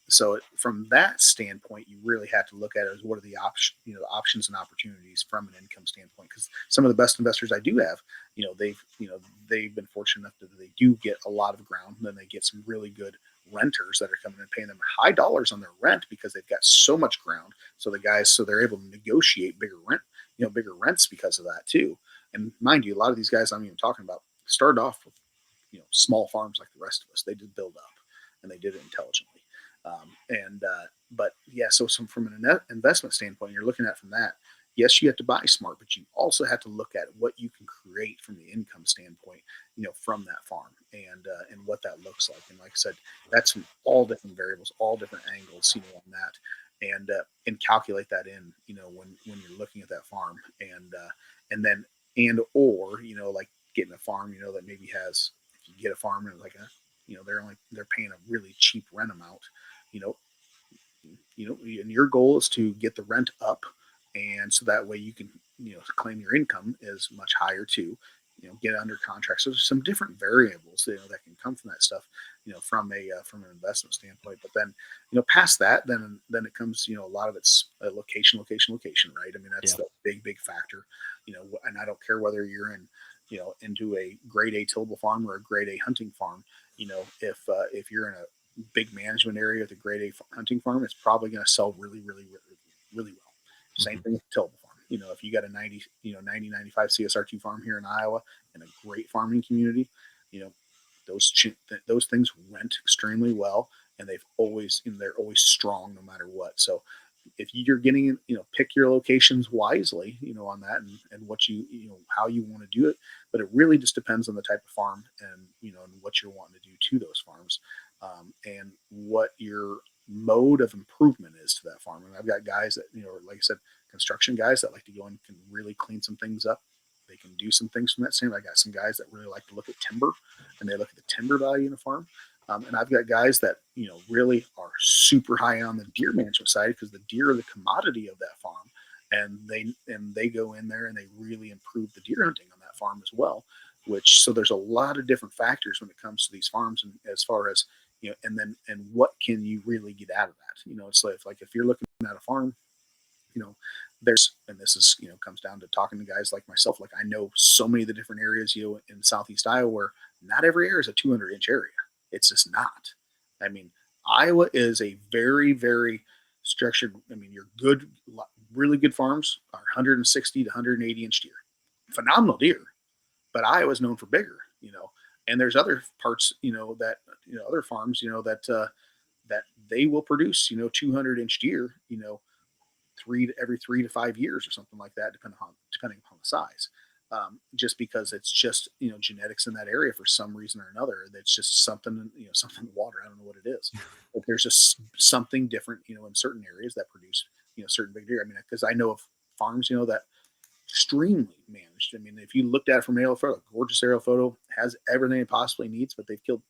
So from that standpoint, you really have to look at it as what are the options and opportunities from an income standpoint. Because some of the best investors I do have, they've been fortunate enough that they do get a lot of ground, and then they get some really good renters that are coming and paying them high dollars on their rent because they've got so much ground. So they're able to negotiate bigger rents because of that too. And mind you, a lot of these guys I'm even talking about started off with small farms like the rest of us. They did build up, and they did it intelligently. But yeah, so from an investment standpoint, you're looking at from that. Yes, you have to buy smart, but you also have to look at what you can create from the income standpoint, from that farm and what that looks like. And like I said, that's from all different variables, all different angles, on that, and calculate that in, when you're looking at that farm, and then or like getting a farm, that maybe has if you get a farm and like a they're paying a really cheap rent amount, you know, and your goal is to get the rent up, and so that way you can, claim your income is much higher too. Get under contract. So there's some different variables, that can come from that stuff, from an investment standpoint. But then, past that, then it comes, a lot of it's location, right? I mean, that's Yeah. the big factor, and I don't care whether you're into a grade A tillable farm or a grade A hunting farm. If you're in a big management area with a grade A hunting farm, it's probably going to sell really, really, really, really well. Same Mhm. thing with the tillable farm. If you got a 90, 95 CSR2 farm here in Iowa in a great farming community, you know, those things rent extremely well, and they're always strong no matter what. So if you're getting, pick your locations wisely, on that, and what how you want to do it. But it really just depends on the type of farm, and and what you're wanting to do to those farms, and what your mode of improvement is to that farm. And I've got guys that, like I said, construction guys that like to go and can really clean some things up. They can do some things from that standpoint. I got some guys that really like to look at timber, and they look at the timber value in a farm. And I've got guys that really are super high on the deer management side because the deer are the commodity of that farm, and they go in there and they really improve the deer hunting on that farm as well. So there's a lot of different factors when it comes to these farms, and as far as and what can you really get out of that? It's like if you're looking at a farm, you know, and this is, comes down to talking to guys like myself. Like I know so many of the different areas, in Southeast Iowa where not every area is a 200-inch area. It's just not. I mean, Iowa is a very, very structured. I mean, your really good farms are 160 to 180-inch deer, phenomenal deer. But Iowa's known for bigger, and there's other parts, that other farms, that that they will produce, 200-inch deer, every 3 to 5 years or something like that, depending upon the size. Just because it's just genetics in that area for some reason or another. That's just something something in the water. I don't know what it is, but there's just something different in certain areas that produce certain big deer. I mean, because I know of farms that extremely managed. I mean, if you looked at it from an aerial photo, gorgeous aerial photo, has everything it possibly needs, but they've killed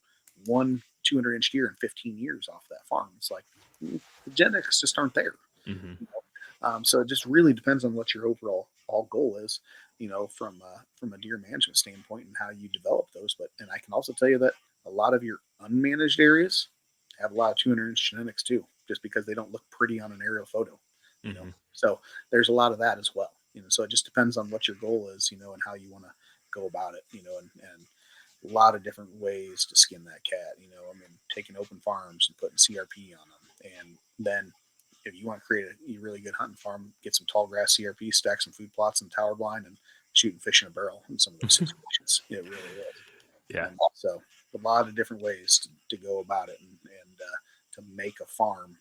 one 200-inch deer in 15 years off that farm. It's like the genetics just aren't there. Hmm. So it just really depends on what your overall all goal is, from a deer management standpoint and how you develop those. But and I can also tell you that a lot of your unmanaged areas have a lot of 200-inch genetics too, just because they don't look pretty on an aerial photo. Hmm. So there's a lot of that as well. So it just depends on what your goal is, and how you want to go about it. And a lot of different ways to skin that cat. I mean, taking open farms and putting CRP on them, and then if you want to create a really good hunting farm, get some tall grass CRP, stack some food plots and tower blind, and shooting fish in a barrel in some of those situations. It really is. Yeah. And so a lot of different ways to go about it, and to make a farm,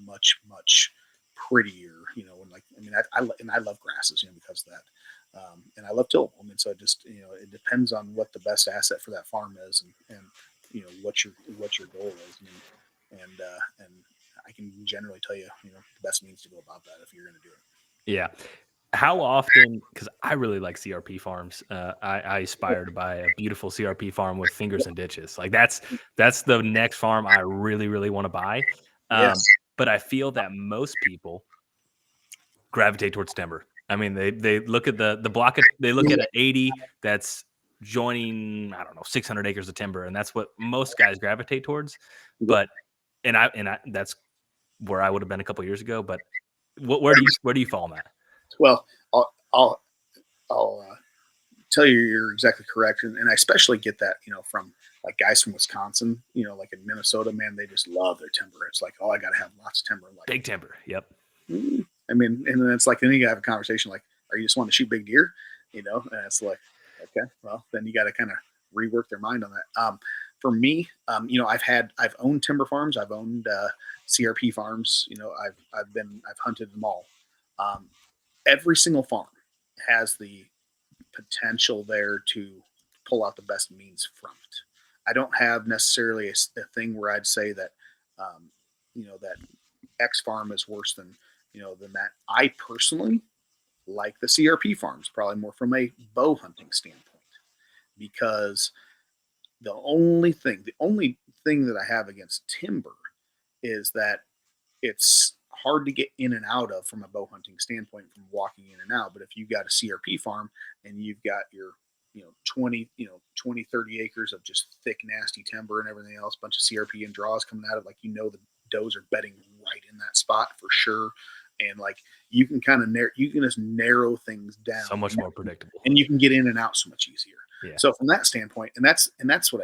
much much prettier. And like I mean, I love grasses, because of that. And I love tillable. I mean, so it just it depends on what the best asset for that farm is, and what your goal is, and I can generally tell you the best means to go about that if you're going to do it. Yeah. How often? Because I really like CRP farms. I aspire to buy a beautiful CRP farm with fingers and ditches. Like that's the next farm I really really want to buy. Yes. But I feel that most people gravitate towards timber. I mean, they look at the block of, they look at an 80 that's joining, I don't know, 600 acres of timber, and that's what most guys gravitate towards. But and I that's where I would have been a couple years ago. But where do you fall on that? Well, I'll tell you you're exactly correct, and I especially get that from like guys from Wisconsin, like in Minnesota, man, they just love their timber. It's like, oh, I got to have lots of timber. Like, Big timber. Yep. I mean, and then it's like then you have a conversation like, are you just want to shoot big deer? And it's like, okay, well, then you got to kind of rework their mind on that. For me, I've owned timber farms, I've owned CRP farms. I've hunted them all. Um, every single farm has the potential there to pull out the best means from it. I don't have necessarily a thing where I'd say that, that X farm is worse than that. I personally like the CRP farms, probably more from a bow hunting standpoint, because the only thing that I have against timber is that it's hard to get in and out of from a bow hunting standpoint from walking in and out. But if you've got a CRP farm and you've got your 20 30 acres of just thick nasty timber and everything else, bunch of CRP and draws coming out of, like, the does are bedding right in that spot for sure. And like you can kind of you can just narrow things So down, much more predictable. and you can get in and out so much easier. Yeah. So from that standpoint, and that's what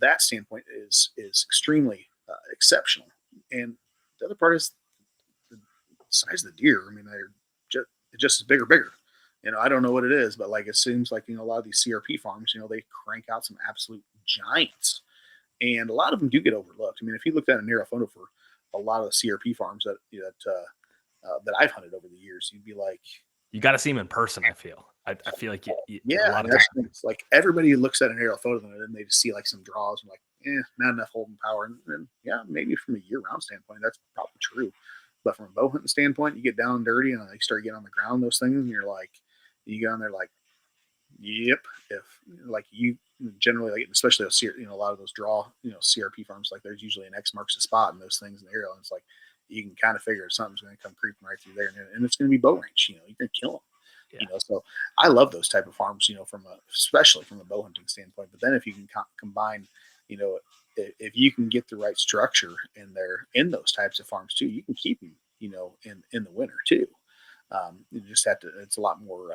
that standpoint is extremely exceptional. And the other part is the size of the deer. I mean, they're just as big or bigger. I don't know what it is, but like it seems like a lot of these CRP farms, they crank out some absolute giants, and a lot of them do get overlooked. I mean, if you looked at an aerial photo for a lot of the CRP farms that I've hunted over the years, you'd be like, You got to see them in person. I feel like a yeah, lot and of that's time. it's like everybody looks at an aerial photo and then they just see like some draws and like, not enough holding power. And yeah, maybe from a year-round standpoint, that's probably true. But from a bow hunting standpoint, you get down and dirty and you start getting on the ground, those things, and you're like, you get on there like, yep. If like you generally, like, especially a lot of those CRP farms, like there's usually an X marks the spot in those things in the aerial, and it's like you can kind of figure something's going to come creeping right through there, and it's going to be bow range. You're going to kill them. Yeah. So I love those type of farms, especially from a bow hunting standpoint. But then if you can combine, you know, if you can get the right structure in those types of farms too, you can keep them, in the winter too. You just have to. It's a lot more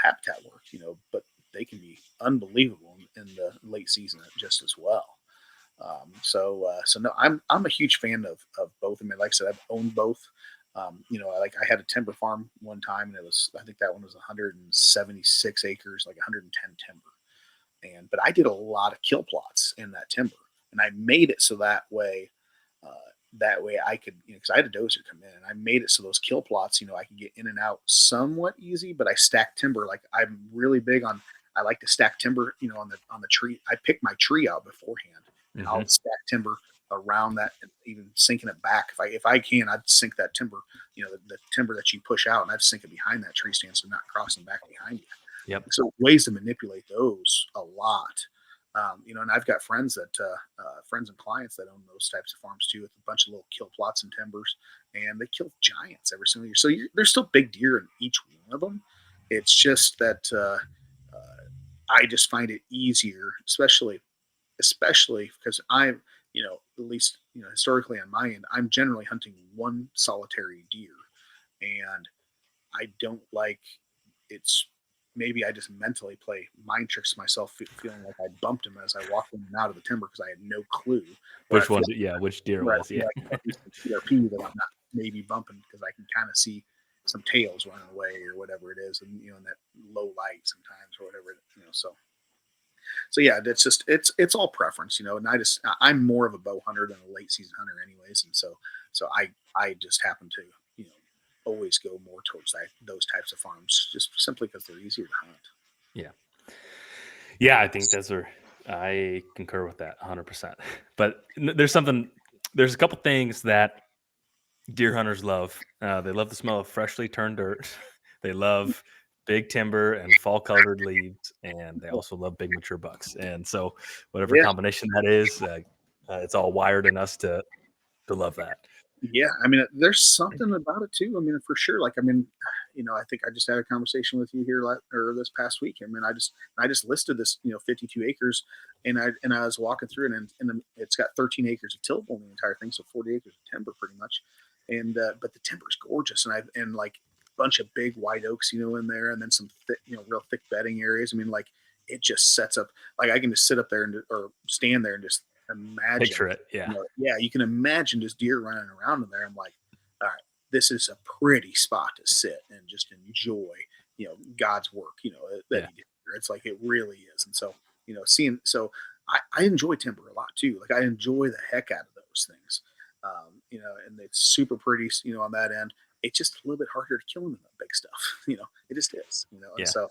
habitat work, but they can be unbelievable in the late season just as well. So no, I'm a huge fan of both. I mean, like I said, I've owned both. I had a timber farm one time, and I think that one was 176 acres, like 110 timber. But I did a lot of kill plots in that timber, and I made it so that way. That way I could, because I had a dozer come in and I made it so those kill plots, I could get in and out somewhat easy, but I stack timber. Like I'm really big on, I like to stack timber, on the tree. I pick my tree out beforehand and Hmm. I'll stack timber around that and even sinking it back. If I can, I'd sink that timber, the timber that you push out, and I'd sink it behind that tree stand so not crossing back behind you. Yep. So ways to manipulate those a lot. And I've got friends and clients that own those types of farms too, with a bunch of little kill plots and timbers, and they kill giants every single year. So there's still big deer in each one of them. It's just that I just find it easier, especially because at least historically on my end, I'm generally hunting one solitary deer, and I don't like it's maybe I just mentally play mind tricks to myself, feeling like I bumped him as I walked in and out of the timber because I had no clue where I Which feel one? Yeah, which deer where I was? feel Yeah. like I some PRP that I'm not maybe bumping because I can kind of see some tails running away or whatever it is, and in that low light sometimes or whatever, so yeah, it's all preference, and I'm more of a bow hunter than a late season hunter, anyways, and so I just happen to always go more towards those types of farms just simply because they're easier to hunt. Yeah. Yeah, I think I concur with that 100%. But there's a couple things that deer hunters love. They love the smell of freshly turned dirt. They love big timber and fall colored leaves, and they also love big mature bucks. And so, whatever Yeah, combination that is, it's all wired in us to love that. yeah. I mean, there's something about it too. I mean, for sure. Like, I mean, I think I just had a conversation with you here or this past week. I mean, I just listed this, 52 acres, and I was walking through it, and it's got 13 acres of tillable in the entire thing, so 40 acres of timber, pretty much. And but the timber is gorgeous, and like a bunch of big white oaks, in there, and then some thick, real thick bedding areas. I mean, like it just sets up. Like I can just sit up there or stand there and just imagine, Picture it. Yeah. yeah, you can imagine this deer running around in there. I'm like, all right, this is a pretty spot to sit and just enjoy, God's work, that Yeah. he did here. It's like it really is. And so, seeing so I enjoy timber a lot too. Like I enjoy the heck out of those things. And it's super pretty, on that end. It's just a little bit harder to kill them than the big stuff, it just is, and Yeah. so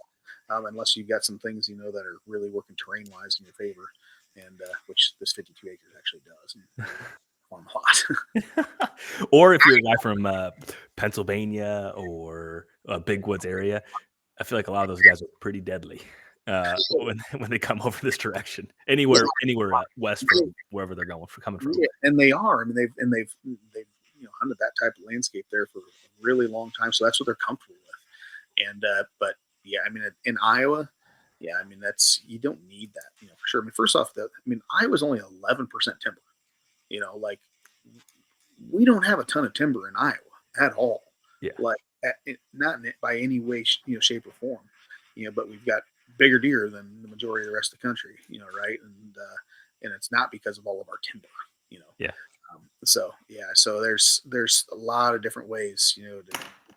unless you've got some things, that are really working terrain wise in your favor, and which this 52 acres actually does. And, farm a lot. Or if you're a guy from Pennsylvania or a big woods area, I feel like a lot of those guys are pretty deadly when they come over this direction. Anywhere west from wherever they're coming from. Yeah, and they are. I mean, they've hunted that type of landscape there for a really long time, so that's what they're comfortable with. And but yeah, I mean, in Iowa, yeah, I mean that's you don't need that, for sure. I mean, first off, Iowa's only 11% timber. Like we don't have a ton of timber in Iowa at all. Yeah. Like not by any way, shape or form. But we've got bigger deer than the majority of the rest of the country. Right? And it's not because of all of our timber. You know, Yeah. so yeah, so there's a lot of different ways, to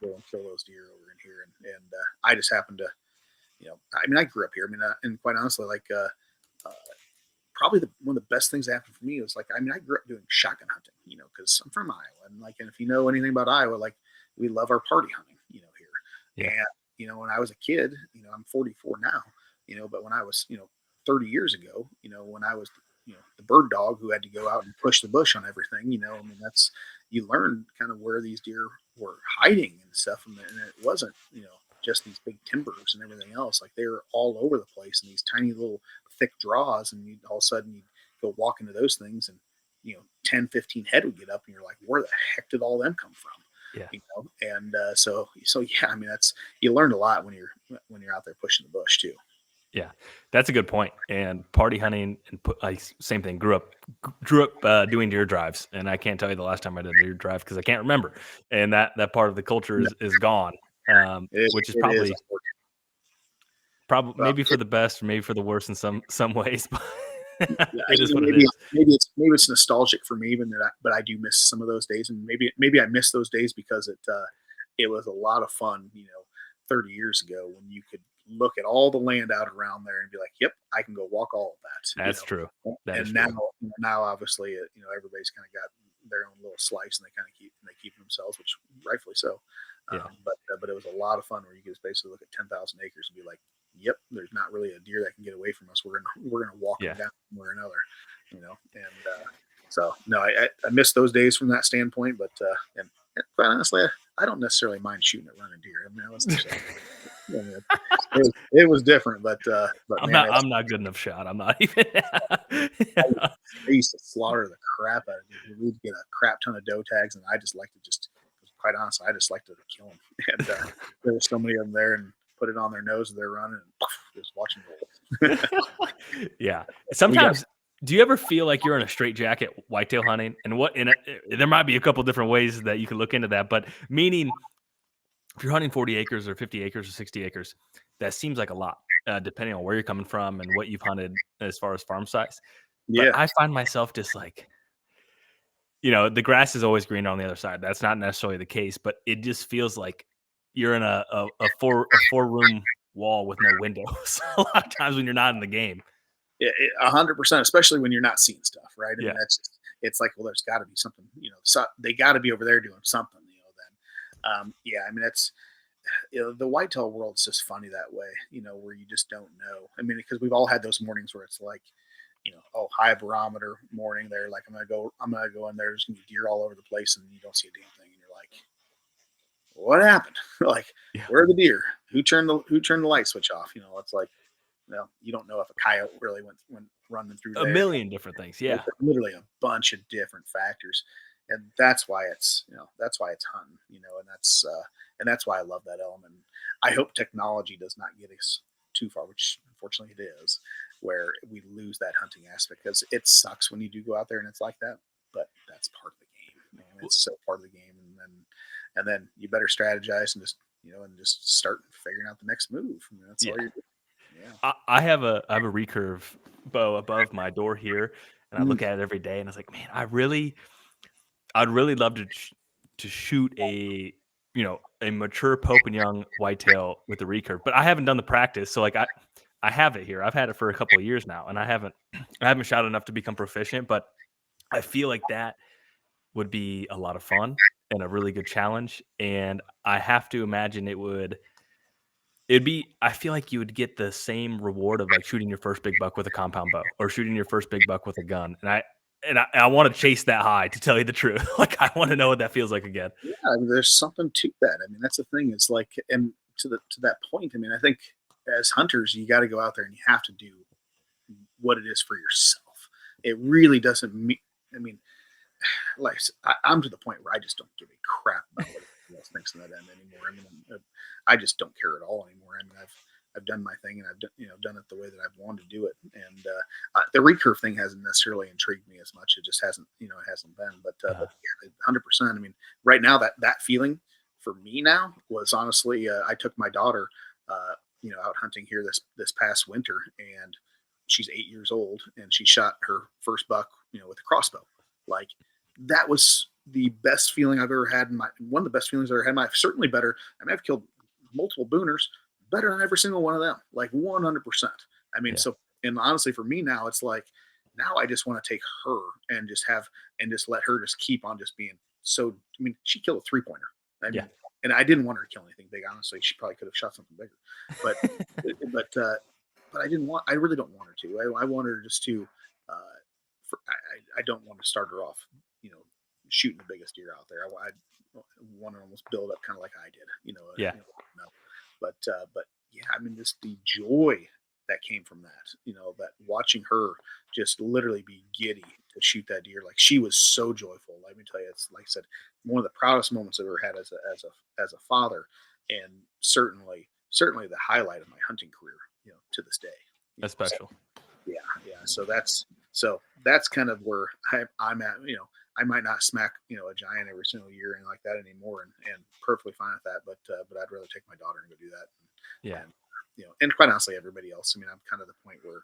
go and kill those deer over in here, and I just happen to, I mean, I grew up here. I mean, and quite honestly, like uh, probably one of the best things that happened for me was like, I mean, I grew up doing shotgun hunting, because I'm from Iowa, and if you know anything about Iowa, like we love our party hunting, here, Yeah. and when I was a kid, I'm 44 now, but when I was, 30 years ago, when I was, the bird dog who had to go out and push the bush on everything, I mean, that's you learn kind of where these deer were hiding and stuff, and it wasn't, just these big timbers and everything else. Like they were all over the place in these tiny little thick draws, and all of a sudden you go walk into those things, and 10, 15 head would get up, and you're like, where the heck did all them come from? Yeah. And so yeah, I mean, that's you learned a lot when you're out there pushing the bush too. Yeah, that's a good point. And party hunting and same thing. Grew up doing deer drives, and I can't tell you the last time I did a deer drive because I can't remember. And that part of the culture No, is gone, which is it is. probably Well, maybe for the best, or maybe for the worst in some ways. But yeah, it is what it maybe is. maybe it's nostalgic for me, even but I do miss some of those days, and maybe I miss those days because it was a lot of fun, 30 years ago when you could look at all the land out around there and be like, yep, I can go walk all of that, That's true. That is and now true. now obviously everybody's kind of got their own little slice, and they keep themselves, which rightfully so. Yeah. But it was a lot of fun where you could just basically look at 10,000 acres and be like, "Yep, there's not really a deer that can get away from us. We're gonna walk them Yeah. down one or another," And so no, I miss those days from that standpoint. And quite honestly, I don't necessarily mind shooting at running deer. I mean, let's just say, I mean, it was different, but man, I'm not good enough shot. I'm not even. Yeah. I used to slaughter the crap out of it. We'd get a crap ton of doe tags, and I just like to just, quite honestly, I just like to kill them. And there were so many of them there, and put it on their nose as they're running, and poof, just watching roll. Yeah. We got Sometimes, do you ever feel like you're in a straight jacket whitetail hunting? And there might be a couple different ways that you can look into that, but meaning if you're hunting 40 acres or 50 acres or 60 acres, that seems like a lot, depending on where you're coming from and what you've hunted as far as farm size. But yeah, I find myself just like, the grass is always greener on the other side. That's not necessarily the case, but it just feels like you're in a four room wall with no windows a lot of times when you're not in the game. 100%, especially when you're not seeing stuff, right? I mean, Yeah. it's like, well, there's got to be something, so they got to be over there doing something, then. Yeah, I mean, the whitetail world's just funny that way, where you just don't know. I mean, because we've all had those mornings where it's like, oh, high barometer morning. They're like, I'm gonna go in there. There's gonna be deer all over the place, and you don't see a damn thing, and you're like, what happened? Like, Yeah. where are the deer? Who turned the light switch off? It's like, well, you don't know if a coyote really went running through A there. million different things. Like, Yeah. literally a bunch of different factors, and that's why it's hunting, and that's why I love that element. I hope technology does not get us too far, which unfortunately it is, where we lose that hunting aspect, because it sucks when you do go out there and it's like that, but that's part of the game, man. It's so part of the game, and then you better strategize and just start figuring out the next move. I mean, that's all Yeah. you're doing. Yeah. I have a recurve bow above my door here, and I Mm. look at it every day, and I was like, man, I'd really love to shoot a mature Pope and Young whitetail with the recurve, but I haven't done the practice. So like I have it here. I've had it for a couple of years now, and I haven't shot enough to become proficient, but I feel like that would be a lot of fun and a really good challenge. And I have to imagine I feel like you would get the same reward of like shooting your first big buck with a compound bow or shooting your first big buck with a gun. And I want to chase that high, to tell you the truth. Like I want to know what that feels like again. Yeah, I mean, there's something to that. I mean, that's the thing. Is like, and to that point, I mean, I think as hunters, you got to go out there and you have to do what it is for yourself. It really doesn't mean. I mean, like I'm to the point where I just don't give a crap about what everybody else thinks on that end anymore. I mean, I just don't care at all anymore. I mean, I've done my thing, and I've done it the way that I've wanted to do it. And the recurve thing hasn't necessarily intrigued me as much. It just hasn't been. But Uh, yeah, 100%. I mean, right now that feeling for me now was honestly, I took my daughter, out hunting here this past winter, and she's 8 years old, and she shot her first buck, with a crossbow. Like, that was the best feeling I've ever had in my one of the best feelings I've ever had in my certainly better. I mean, I've killed multiple booners, better than every single one of them, like 100%. I mean, yeah. so, and honestly, for me now, it's like, now I just want to take her and just let her just keep on just being so. I mean, she killed a 3 pointer. I Yeah. mean, and I didn't want her to kill anything big. Honestly, she probably could have shot something bigger, but but I didn't want. I really don't want her to. I want her just to. I don't want to start her off, you know, shooting the biggest deer out there. I want to almost build up kind of like I did, Yeah. no. But yeah, I mean, just the joy that came from that, that watching her just literally be giddy to shoot that deer, like she was so joyful. Let me tell you, it's like I said, one of the proudest moments I've ever had as a father, and certainly the highlight of my hunting career, to this day. That's So special. yeah, yeah. So that's kind of where I'm at. I might not smack a giant every single year and like that anymore, and perfectly fine with that. But I'd rather take my daughter and go do that. Yeah. And quite honestly, everybody else. I mean, I'm kind of the point where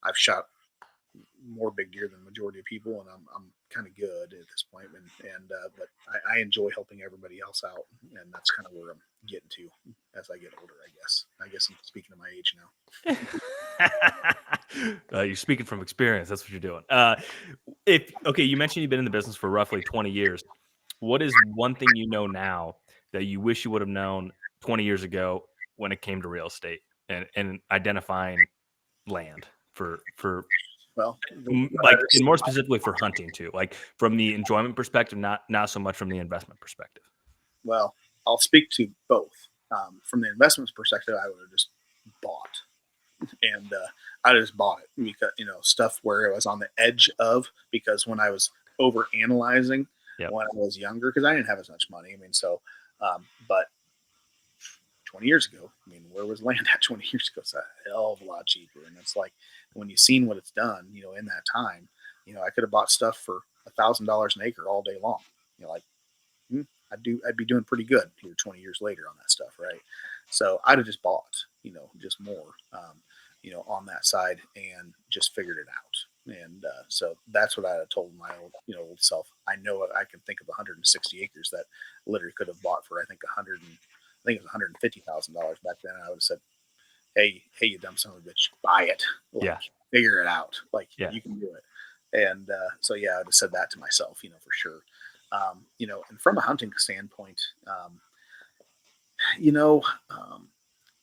I've shot more big deer than the majority of people, and I'm kind of good at this point. And but I enjoy helping everybody else out, and that's kind of where I'm getting to as I get older. I guess I'm speaking of my age now. You're speaking from experience. That's what you're doing. Okay, you mentioned you've been in the business for roughly 20 years. What is one thing you know now that you wish you would have known 20 years ago when it came to real estate and identifying land for Well, what I like, and more specifically for hunting too, like from the enjoyment perspective, not so much from the investment perspective. well, I'll speak to both. From the investments perspective, I would have just bought, and I just bought it because stuff where it was on the edge of, because when I was over analyzing Yep. when I was younger, because I didn't have as much money. I mean, so but 20 years ago, I mean, where was land at 20 years ago? It's a hell of a lot cheaper, and it's like when you've seen what it's done, in that time, I could have bought stuff for $1,000 an acre all day long. Like hmm, I'd be doing pretty good here 20 years later on that stuff, right? So I'd have just bought, just more, on that side and just figured it out. And so that's what I had told my old self. I know I can think of 160 acres that literally could have bought for I think 100 and I think it was $150,000 back then. And I would have said, hey, you dumb son of a bitch, buy it, like Yeah. figure it out, like Yeah. you can do it. And so yeah, I'd have said that to myself, for sure. And from a hunting standpoint, you know, um,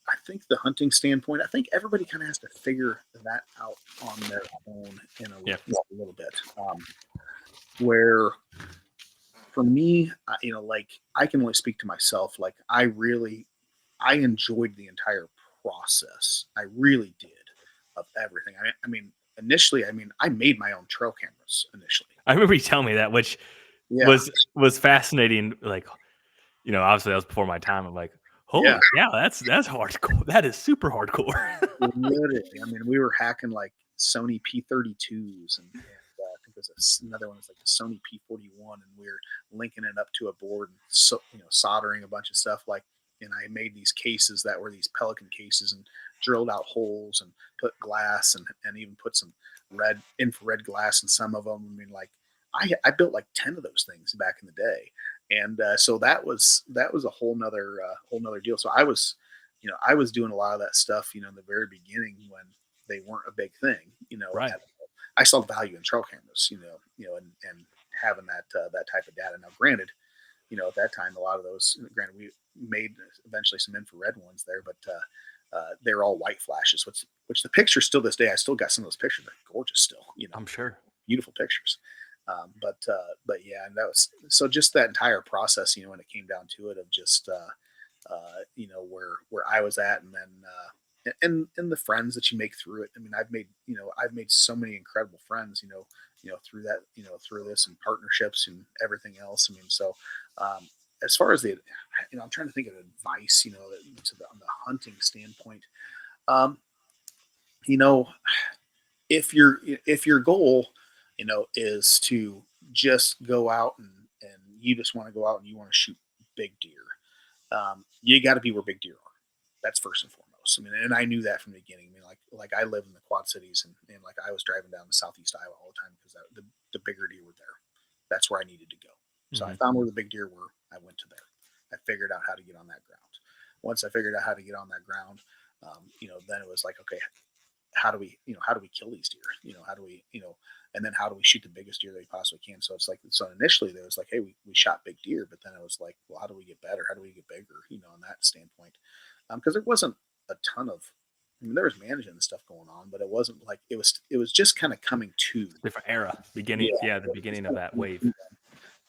I think the hunting standpoint, I think everybody kind of has to figure that out on their own in Yeah. a little bit. Where for me, like I can only speak to myself. Like I enjoyed the entire process. I really did of everything. I mean, initially, I made my own trail cameras initially. I remember you telling me that, which Yeah, was fascinating. Like, obviously that was before my time. I'm like, yeah. holy yeah, that's hardcore. That is super hardcore. Literally, I mean, we were hacking like Sony P32s, and I think there's another one that's like the Sony P41, and we were linking it up to a board and soldering a bunch of stuff. Like, and I made these cases that were these Pelican cases, and drilled out holes and put glass and even put some red infrared glass in some of them. I mean, like I built like 10 of those things back in the day, and so that was a whole nother deal. So I was doing a lot of that stuff, in the very beginning when they weren't a big thing. Right. I saw value in trail cameras, and having that type of data. Now, granted, at that time, a lot of those, granted, we made eventually some infrared ones there, but they're all white flashes, which the pictures still this day, I still got some of those pictures. They're gorgeous still, I'm sure. beautiful pictures. But yeah, and that was so just that entire process, when it came down to it, of just where I was at, and then and the friends that you make through it. I mean, I've made so many incredible friends, through that, through this and partnerships and everything else. I mean, so as far as I'm trying to think of advice, on the hunting standpoint. Um, you know, if your goal, is to just go out and you just want to go out and you want to shoot big deer, you got to be where big deer are. That's first and foremost. I mean, and I knew that from the beginning. I mean, like I live in the Quad Cities, and like I was driving down to Southeast Iowa all the time because the bigger deer were there. That's where I needed to go. So I Mhm. found where the big deer were. I went to there. I figured out how to get on that ground. Once I figured out how to get on that ground, then it was like, okay, how do we kill these deer? How do we, and then how do we shoot the biggest deer that we possibly can? So it's like, so initially there was like, hey, we shot big deer, but then it was like, well, how do we get better? How do we get bigger? On that standpoint, because there wasn't a ton of, I mean, there was managing and stuff going on, but it wasn't like it was just kind of coming to, Different era. yeah, Beginning, yeah, the it was just beginning of kinda that coming wave. to,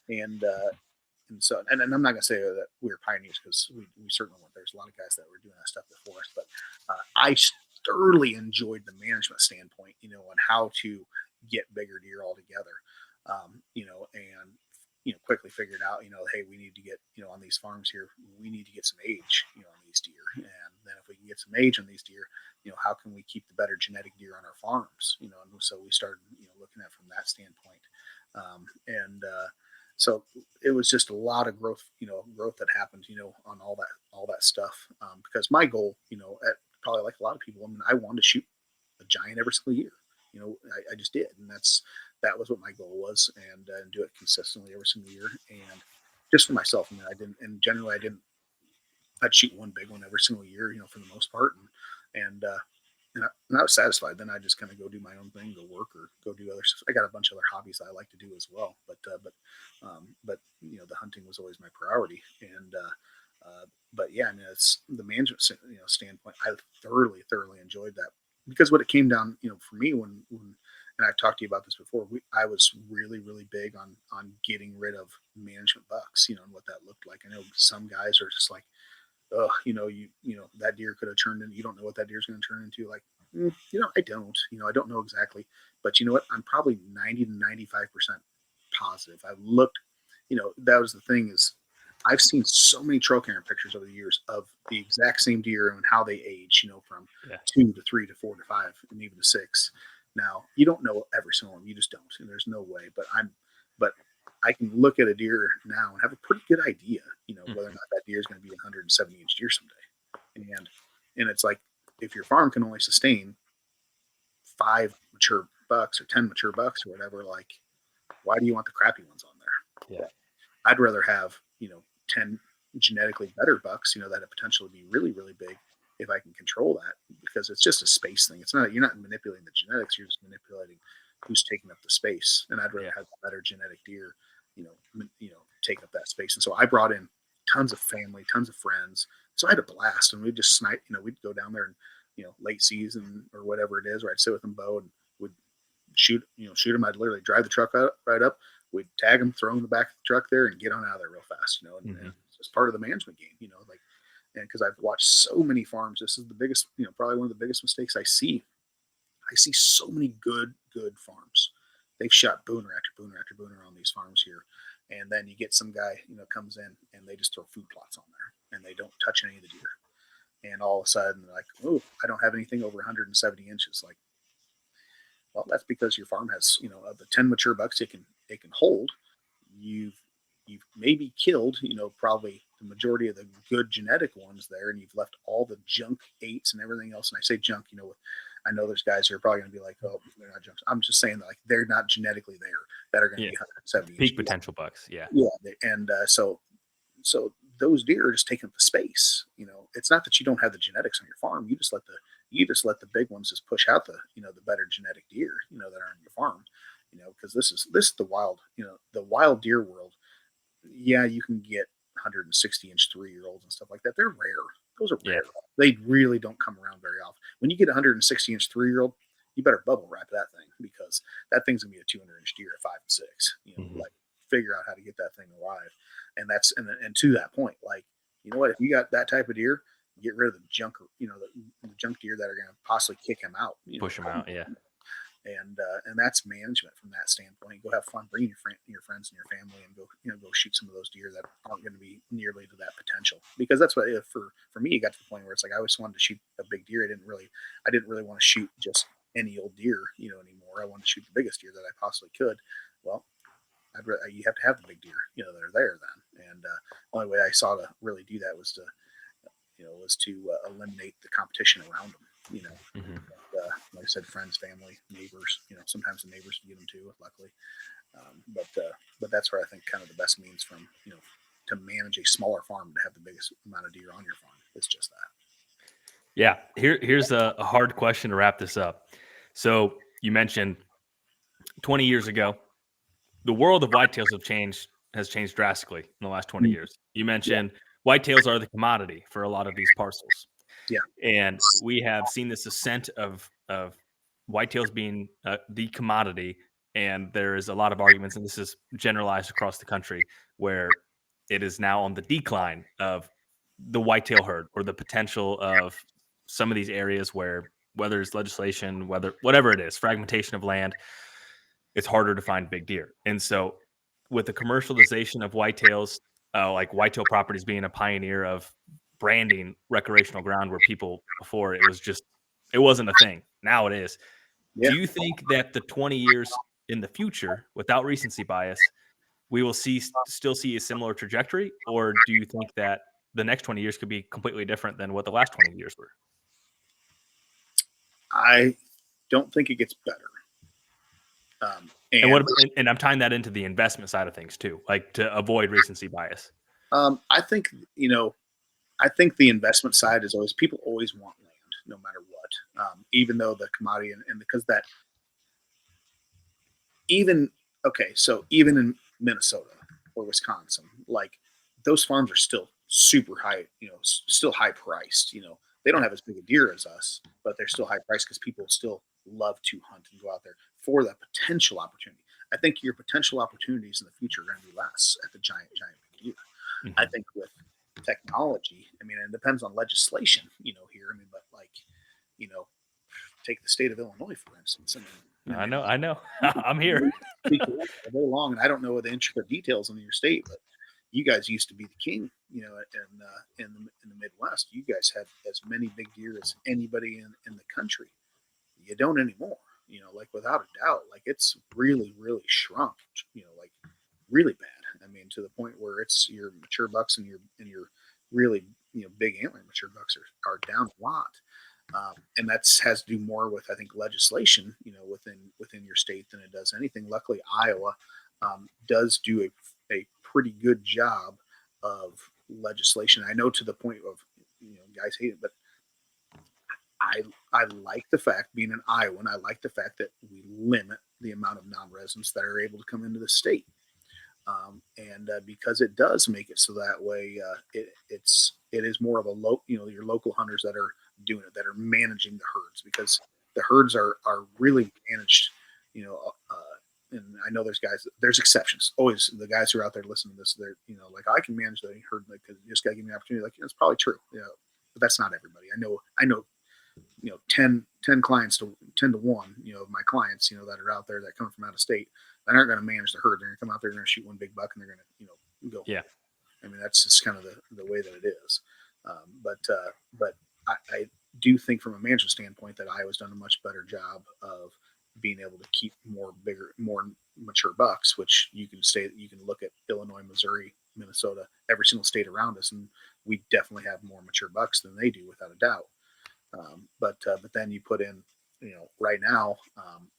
and so, and I'm not gonna say that we were pioneers because we certainly weren't. There's a lot of guys that were doing that stuff before us, but I thoroughly enjoyed the management standpoint, on how to get bigger deer altogether, and quickly figured out, hey, we need to get, on these farms here, we need to get some age, on these deer, and then if we can get some age on these deer, how can we keep the better genetic deer on our farms, and so we started, looking at it from that standpoint, and so it was just a lot of growth, growth that happened, on all that stuff. Because my goal, at probably like a lot of people, I mean, I wanted to shoot a giant every single year. I just did, and that was what my goal was, and do it consistently every single year, and just for myself. I mean, I didn't, and generally, I'd shoot one big one every single year, for the most part, and and I was satisfied. Then I just kind of go do my own thing, go work or go do other stuff. I got a bunch of other hobbies that I like to do as well, but the hunting was always my priority. But yeah, I mean, it's the management standpoint. I thoroughly enjoyed that because what it came down, for me when and I've talked to you about this before. I was really big on getting rid of management bucks, and what that looked like. I know some guys are just like, oh, that deer could have turned in. You don't know what that deer's going to turn into. Like, I don't. I don't know exactly. But you know what? I'm probably 90 to 95% positive. I've looked. That was the thing is, I've seen so many trail camera pictures over the years of the exact same deer and how they age. From Yeah. 2 to 3 to 4 to 5 and even to 6. Now you don't know every single one. You just don't, and there's no way. But I can look at a deer now and have a pretty good idea, whether or not that deer is going to be a 170-inch deer someday. And it's like, if your farm can only sustain 5 mature bucks or 10 mature bucks or whatever, like, why do you want the crappy ones on there? Yeah. I'd rather have 10 genetically better bucks, that have potential to be really big if I can control that, because it's just a space thing. You're not manipulating the genetics, you're just manipulating who's taking up the space. And I'd rather have a better genetic deer, take up that space. And so I brought in tons of family, tons of friends. So I had a blast, and we'd just snipe, we'd go down there and, late season or whatever it is, where I'd sit with them bow and would shoot them. I'd literally drive the truck right up. We'd tag them, throw them in the back of the truck there, and get on out of there real fast. And it's just part of the management game. And because I've watched so many farms, this is the biggest, probably one of the biggest mistakes I see. I see so many good farms. They've shot booner after booner after booner on these farms here, and then you get some guy, comes in and they just throw food plots on there, and they don't touch any of the deer. And all of a sudden, they're like, oh, I don't have anything over 170 inches. Like, well, that's because your farm has, of the 10 mature bucks it can hold, you've maybe killed, probably the majority of the good genetic ones there, and you've left all the junk 8s and everything else. And I say junk, I know there's guys who are probably going to be like, oh, they're not junks. I'm just saying that, like, they're not genetically there that are going to be 170 peak potential bucks. Yeah. And so those deer are just taking up the space. It's not that you don't have the genetics on your farm. You just let the big ones just push out the the better genetic deer that are on your farm. Because this is the wild the wild deer world. Yeah, you can get 160-inch 3-year-olds and stuff like that. They're rare. Those are rare. They really don't come around very often. When you get a 160-inch 3-year-old, you better bubble wrap that thing, because that thing's gonna be a 200-inch deer at 5 and 6. Like, figure out how to get that thing alive. And to that point, like, you know what? If you got that type of deer, get rid of the junk. The junk deer that are gonna possibly kick him out. Push him out. Yeah. And that's management from that standpoint. Go have fun, bring your friends and your family, and go shoot some of those deer that aren't going to be nearly to that potential. Because that's what for me, it got to the point where it's like I always wanted to shoot a big deer. I didn't really want to shoot just any old deer, anymore. I wanted to shoot the biggest deer that I possibly could. Well, you have to have the big deer, that are there then. And the only way I saw to really do that was to eliminate the competition around them. Like I said, friends, family, neighbors. Sometimes the neighbors get them too, luckily. But that's where I think kind of the best means from to manage a smaller farm to have the biggest amount of deer on your farm. It's just that. Yeah. Here's a hard question to wrap this up. So you mentioned 20 years ago, the world of whitetails has changed drastically in the last 20 years. You mentioned whitetails are the commodity for a lot of these parcels. Yeah. And we have seen this ascent of whitetails being the commodity. And there is a lot of arguments, and this is generalized across the country, where it is now on the decline of the whitetail herd, or the potential of some of these areas where, whether it's legislation, whatever it is, fragmentation of land, it's harder to find big deer. And so with the commercialization of whitetails, like Whitetail Properties being a pioneer of branding recreational ground, where people before it wasn't a thing. Now it is. Yeah. Do you think that the 20 years in the future, without recency bias, we will still see a similar trajectory? Or do you think that the next 20 years could be completely different than what the last 20 years were? I don't think it gets better. And I'm tying that into the investment side of things too, like to avoid recency bias. I think the investment side is always, people always want land. no matter what. Even though the commodity and because that even okay, so even in Minnesota or Wisconsin, like those farms are still super high, still high priced. They don't Yeah. have as big a deer as us, but they're still high priced because people still love to hunt and go out there for that potential opportunity. I think your potential opportunities in the future are going to be less at the giant big deer. I Hmm. think with technology, I mean, it depends on legislation, here. I mean, but like, you know, take the state of Illinois, for instance. I know. I know. You can I'm here. speak to that all day long, and I don't know the intricate details in your state, but you guys used to be the king, in the Midwest. You guys had as many big deer as anybody in the country. You don't anymore. Like without a doubt, like it's really, really shrunk. Like really bad. I mean, to the point where it's your mature bucks and your really big antler mature bucks are down a lot. And that's has to do more with I think legislation, within your state than it does anything. Luckily, Iowa does do a pretty good job of legislation. I know to the point of guys hate it, but I I like the fact being an Iowan. I like the fact that we limit the amount of non-residents that are able to come into the state, and because it does make it so that way, it is more of a your local hunters that are doing it, that are managing the herds, because the herds are really managed, you know. And I know there's exceptions. Always the guys who are out there listening to this, they're like I can manage the herd, like you just got to give me an opportunity. Like it's probably true, but that's not everybody. I know 10 clients to 10 to 1, of my clients, that are out there that come from out of state that aren't going to manage the herd. They're going to come out there, they're going to shoot one big buck, and they're going to, go home. Yeah. I mean, that's just kind of the way that it is. But I do think from a management standpoint that Iowa's done a much better job of being able to keep more mature bucks, which you can look at Illinois, Missouri, Minnesota, every single state around us, and we definitely have more mature bucks than they do without a doubt. But then you put in, right now,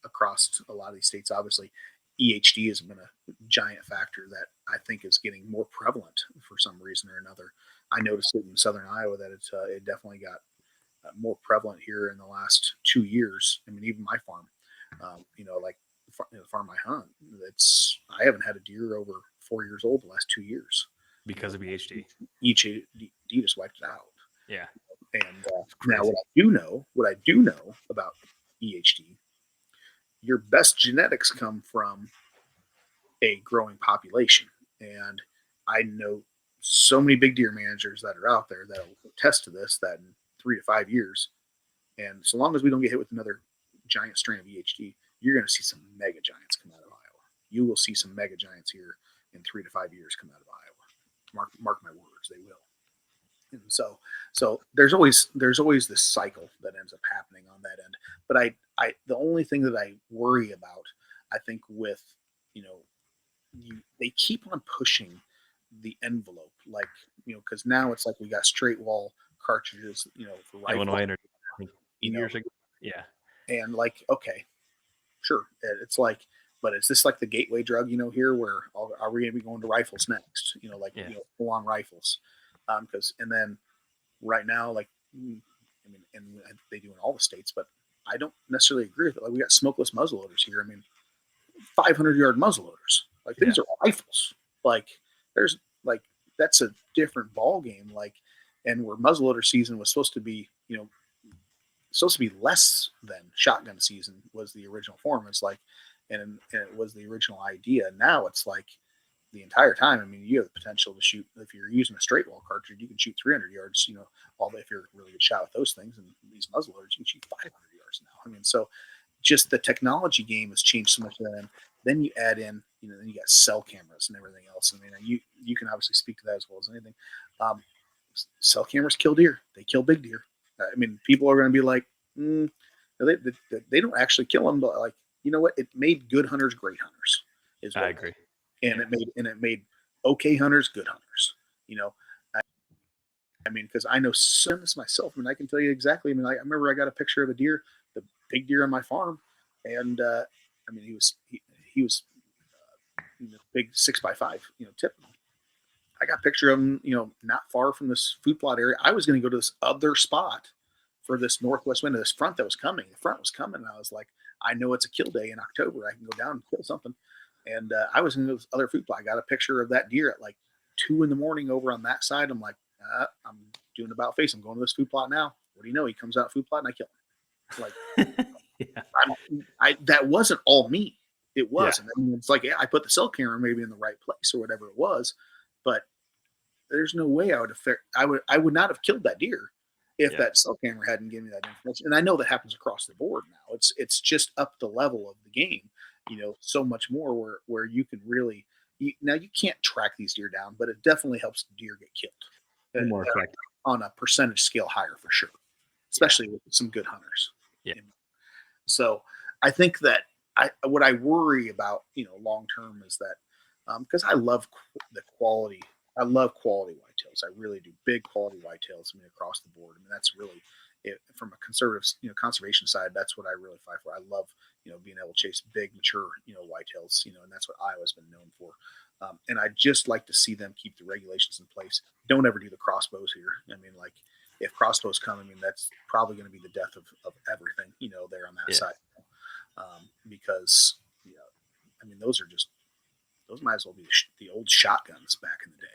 across a lot of these states, obviously, EHD has been a giant factor that I think is getting more prevalent for some reason or another. I noticed it in southern Iowa that it definitely got more prevalent here in the last 2 years. I mean, even my farm, like the farm I hunt, I haven't had a deer over 4 years old the last 2 years. You Because know, of EHD. each just wiped it out. Yeah. And It's now crazy. what I do know about EHD, your best genetics come from a growing population. And I know so many big deer managers that are out there that will attest to this, that in 3 to 5 years, and so long as we don't get hit with another giant strain of EHD, you're going to see some mega giants come out of Iowa. You will see some mega giants here in 3 to 5 years come out of Iowa. Mark my words, they will. And so there's always this cycle that ends up happening on that end. But the only thing that I worry about, I think, with you know they keep on pushing the envelope, like because now it's like we got straight wall cartridges, for rifles, Illinois, I think you know, years ago. Yeah. and like okay, sure, it's like, but is this like the gateway drug, here, where are we going to be going to rifles next? Like Yeah. full on rifles, because and then right now, like, I mean, and they do in all the states, but I don't necessarily agree with it. Like, we got smokeless muzzleloaders here. I mean, 500-yard muzzleloaders. Like, Yeah. these are rifles. Like, there's like that's a different ball game. Like, and where muzzleloader season was supposed to be less than shotgun season was the original form. It's like, and it was the original idea. Now it's like the entire time. I mean, you have the potential to shoot, if you're using a straight wall cartridge, you can shoot 300 yards. If you're a really good shot with those things, and these muzzleloaders, you can shoot 500 yards now. I mean, so just the technology game has changed so much. Then you add in, then you got cell cameras and everything else. I mean, you can obviously speak to that as well as anything. Um, Cell cameras kill deer. They kill big deer. I mean, people are going to be like, they don't actually kill them, but like, you know what? It made good hunters great hunters, is I what agree. and Yeah. it made okay hunters good hunters. You know, I mean, because I know this myself. I mean, I can tell you exactly. I mean, I remember I got a picture of a deer, the big deer on my farm, and I mean, he was big 6x5, typical. I got a picture of him, not far from this food plot area. I was going to go to this other spot for this northwest wind, this front that was coming. The front was coming. And I was like, I know it's a kill day in October. I can go down and kill something. And I was in this other food plot. I got a picture of that deer at like 2 a.m. over on that side. I'm like, I'm doing about face. I'm going to this food plot now. What do you know? He comes out food plot and I kill him. Like, Yeah. that wasn't all me. It Yeah. wasn't. I mean, it's like, yeah, I put the cell camera maybe in the right place or whatever it was, but there's no way I would not have killed that deer if Yeah. that cell camera hadn't given me that information. And I know that happens across the board now. It's just up the level of the game, so much more where you can really now you can't track these deer down, but it definitely helps the deer get killed More effective. on a percentage scale higher for sure, especially with some good hunters. Yeah. So I think that what I worry about, long term is that because I love the quality. I love quality whitetails. I really do. Big quality whitetails. I mean, across the board. I mean, that's really from a conservative, conservation side. That's what I really fight for. I love, being able to chase big, mature, whitetails. And that's what Iowa's been known for. And I just like to see them keep the regulations in place. Don't ever do the crossbows here. I mean, like if crossbows come, I mean that's probably going to be the death of everything, there on that side. Because I mean those might as well be the old shotguns back in the day.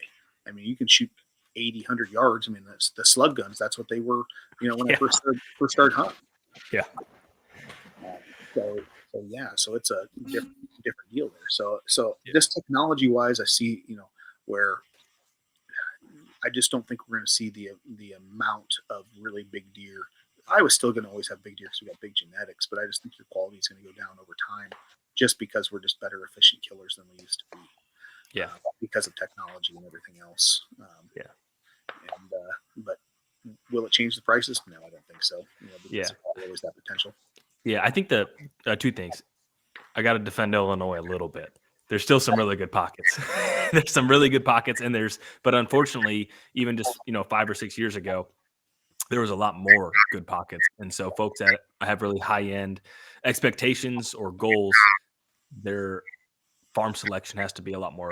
I mean, you can shoot 80, 100 yards. I mean, that's the slug guns. That's what they were, when I first started hunting. Yeah. So it's a different deal there. So just technology wise, I see, where I just don't think we're going to see the amount of really big deer. I was still going to always have big deer because we got big genetics, but I just think your quality is going to go down over time just because we're just better efficient killers than we used to be. Yeah. Because of technology and everything else. But will it change the prices? No, I don't think so. Because there's always that potential. Yeah, I think the two things. I got to defend Illinois a little bit. There's still some really good pockets. There's some really good pockets, but unfortunately, even just 5 or 6 years ago, there was a lot more good pockets, and so folks that have really high end expectations or goals, their farm selection has to be a lot more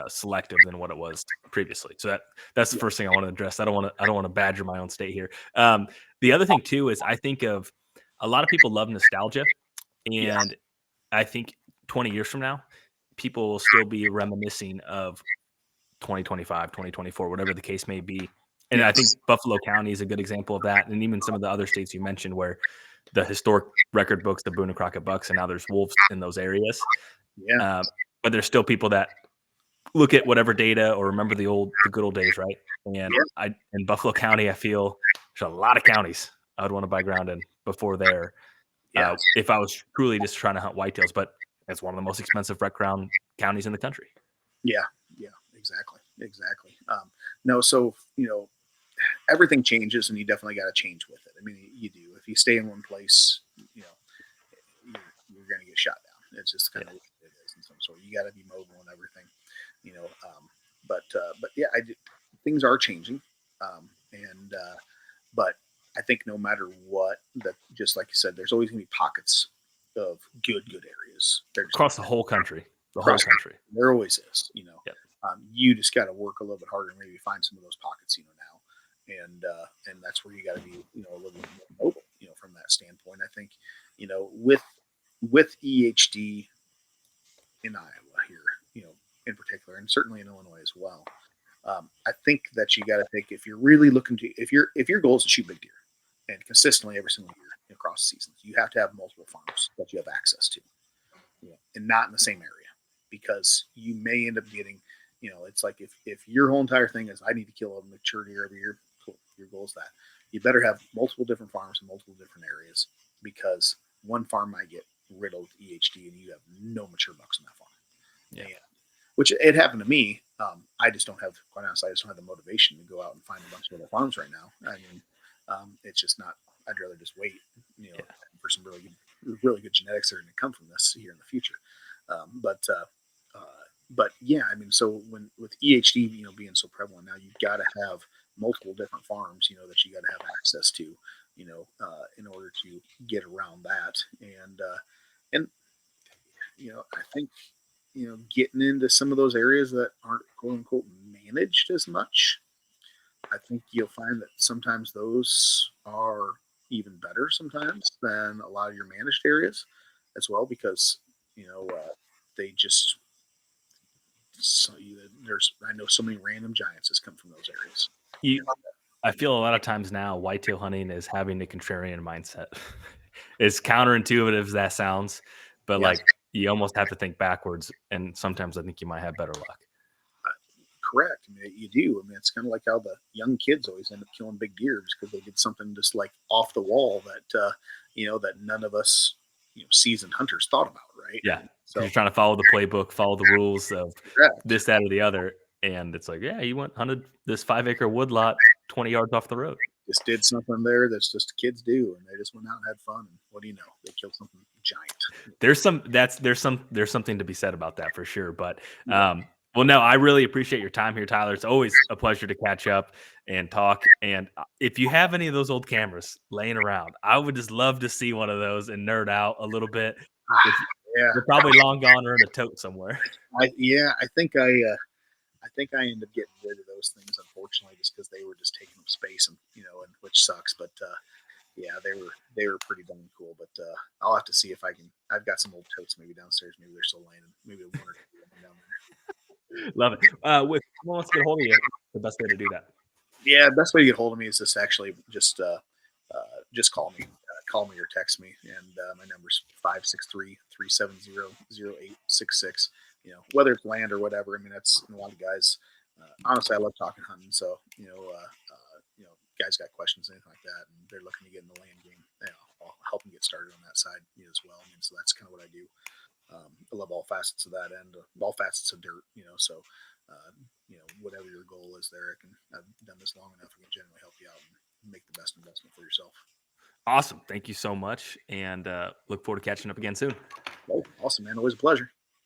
selective than what it was previously. So that's the first thing I want to address. I don't want to badger my own state here. The other thing too is I think of a lot of people love nostalgia, and I think 20 years from now, people will still be reminiscing of 2025, 2024, whatever the case may be. And I think Buffalo County is a good example of that. And even some of the other states you mentioned where the historic record books, the Boone and Crockett bucks, and now there's wolves in those areas. Yeah. But there's still people that look at whatever data or remember the good old days, right? And in Buffalo County, I feel there's a lot of counties I would want to buy ground in before there. If I was truly just trying to hunt whitetails, but it's one of the most expensive rec ground counties in the country. Yeah, exactly. No, so everything changes, and you definitely got to change with it. I mean, you do. If you stay in one place, you're going to get shot down. It's just kind of what it is in some sort. You got to be mobile and everything, But yeah, things are changing, but I think no matter what, that just like you said, there's always going to be pockets of good areas across the whole country. The whole country. There always is, you just got to work a little bit harder and maybe find some of those pockets, now, and that's where you got to be, a little bit more mobile, from that standpoint. I think, with EHD in Iowa here, in particular, and certainly in Illinois as well. I think that you got to take, if you're really looking to, if your goal is to shoot big deer and consistently every single year across the seasons, you have to have multiple farms that you have access to, and not in the same area, because you may end up getting, it's like if your whole entire thing is I need to kill a mature deer every year, your goal is that you better have multiple different farms in multiple different areas, because one farm might get riddled with EHD and you have no mature bucks in that farm. Yeah. Which it happened to me. I just don't have, quite honestly, I just don't have the motivation to go out and find a bunch of other farms right now. I mean, it's just not. I'd rather just wait, for some really good genetics that are going to come from this here in the future. But yeah, I mean, so with EHD, being so prevalent now, you've got to have multiple different farms, that you got to have access to, in order to get around that. And I think, getting into some of those areas that aren't quote unquote managed as much, I think you'll find that sometimes those are even better sometimes than a lot of your managed areas as well, because they just there's I know so many random giants that's come from those areas. You I feel a lot of times now whitetail hunting is having a contrarian mindset. As counterintuitive as that sounds, but, Yes, like, you almost have to think backwards, and sometimes I think you might have better luck. correct. I mean, you do. I mean, it's kind of like how the young kids always end up killing big deer just because they did something just like off the wall that that none of us seasoned hunters thought about, right? Yeah, And because 'cause so, you're trying to follow the playbook, follow the rules of correct. this, that, or the other, and it's like, "Yeah, you went hunted this 5-acre woodlot 20 yards off the road." Just did something there that's just kids do, and they just went out and had fun. And what do you know? They killed something giant. There's something to be said about that for sure, but, Yeah. well, no, I really appreciate your time here, Tyler. It's always a pleasure to catch up and talk, and, if you have any of those old cameras laying around, I would just love to see one of those and nerd out a little bit. If you Yeah. they're probably long gone or in a tote somewhere. Yeah. I think I ended up getting rid of those things, unfortunately, just because they were just taking up space, and and which sucks. But yeah, they were pretty dang cool. But I'll have to see if I can. I've got some old totes maybe downstairs. Maybe they're still laying. Maybe one or two of them down there. Love it. If someone wants to get a hold of you, the best way to do that. Yeah, best way to get hold of me is just actually just call me. Call me or text me, and my number's 563-370-0866. Whether it's land or whatever. I mean, that's a lot of guys. Honestly, I love talking hunting, so guys got questions, anything like that, and they're looking to get in the land game. I'll help them get started on that side as well. I mean, so that's kind of what I do. I love all facets of that end, all facets of dirt. So whatever your goal is there, I've done this long enough. I can generally help you out and make the best investment for yourself. Awesome. Thank you so much, and look forward to catching up again soon. Oh, awesome, man! Always a pleasure.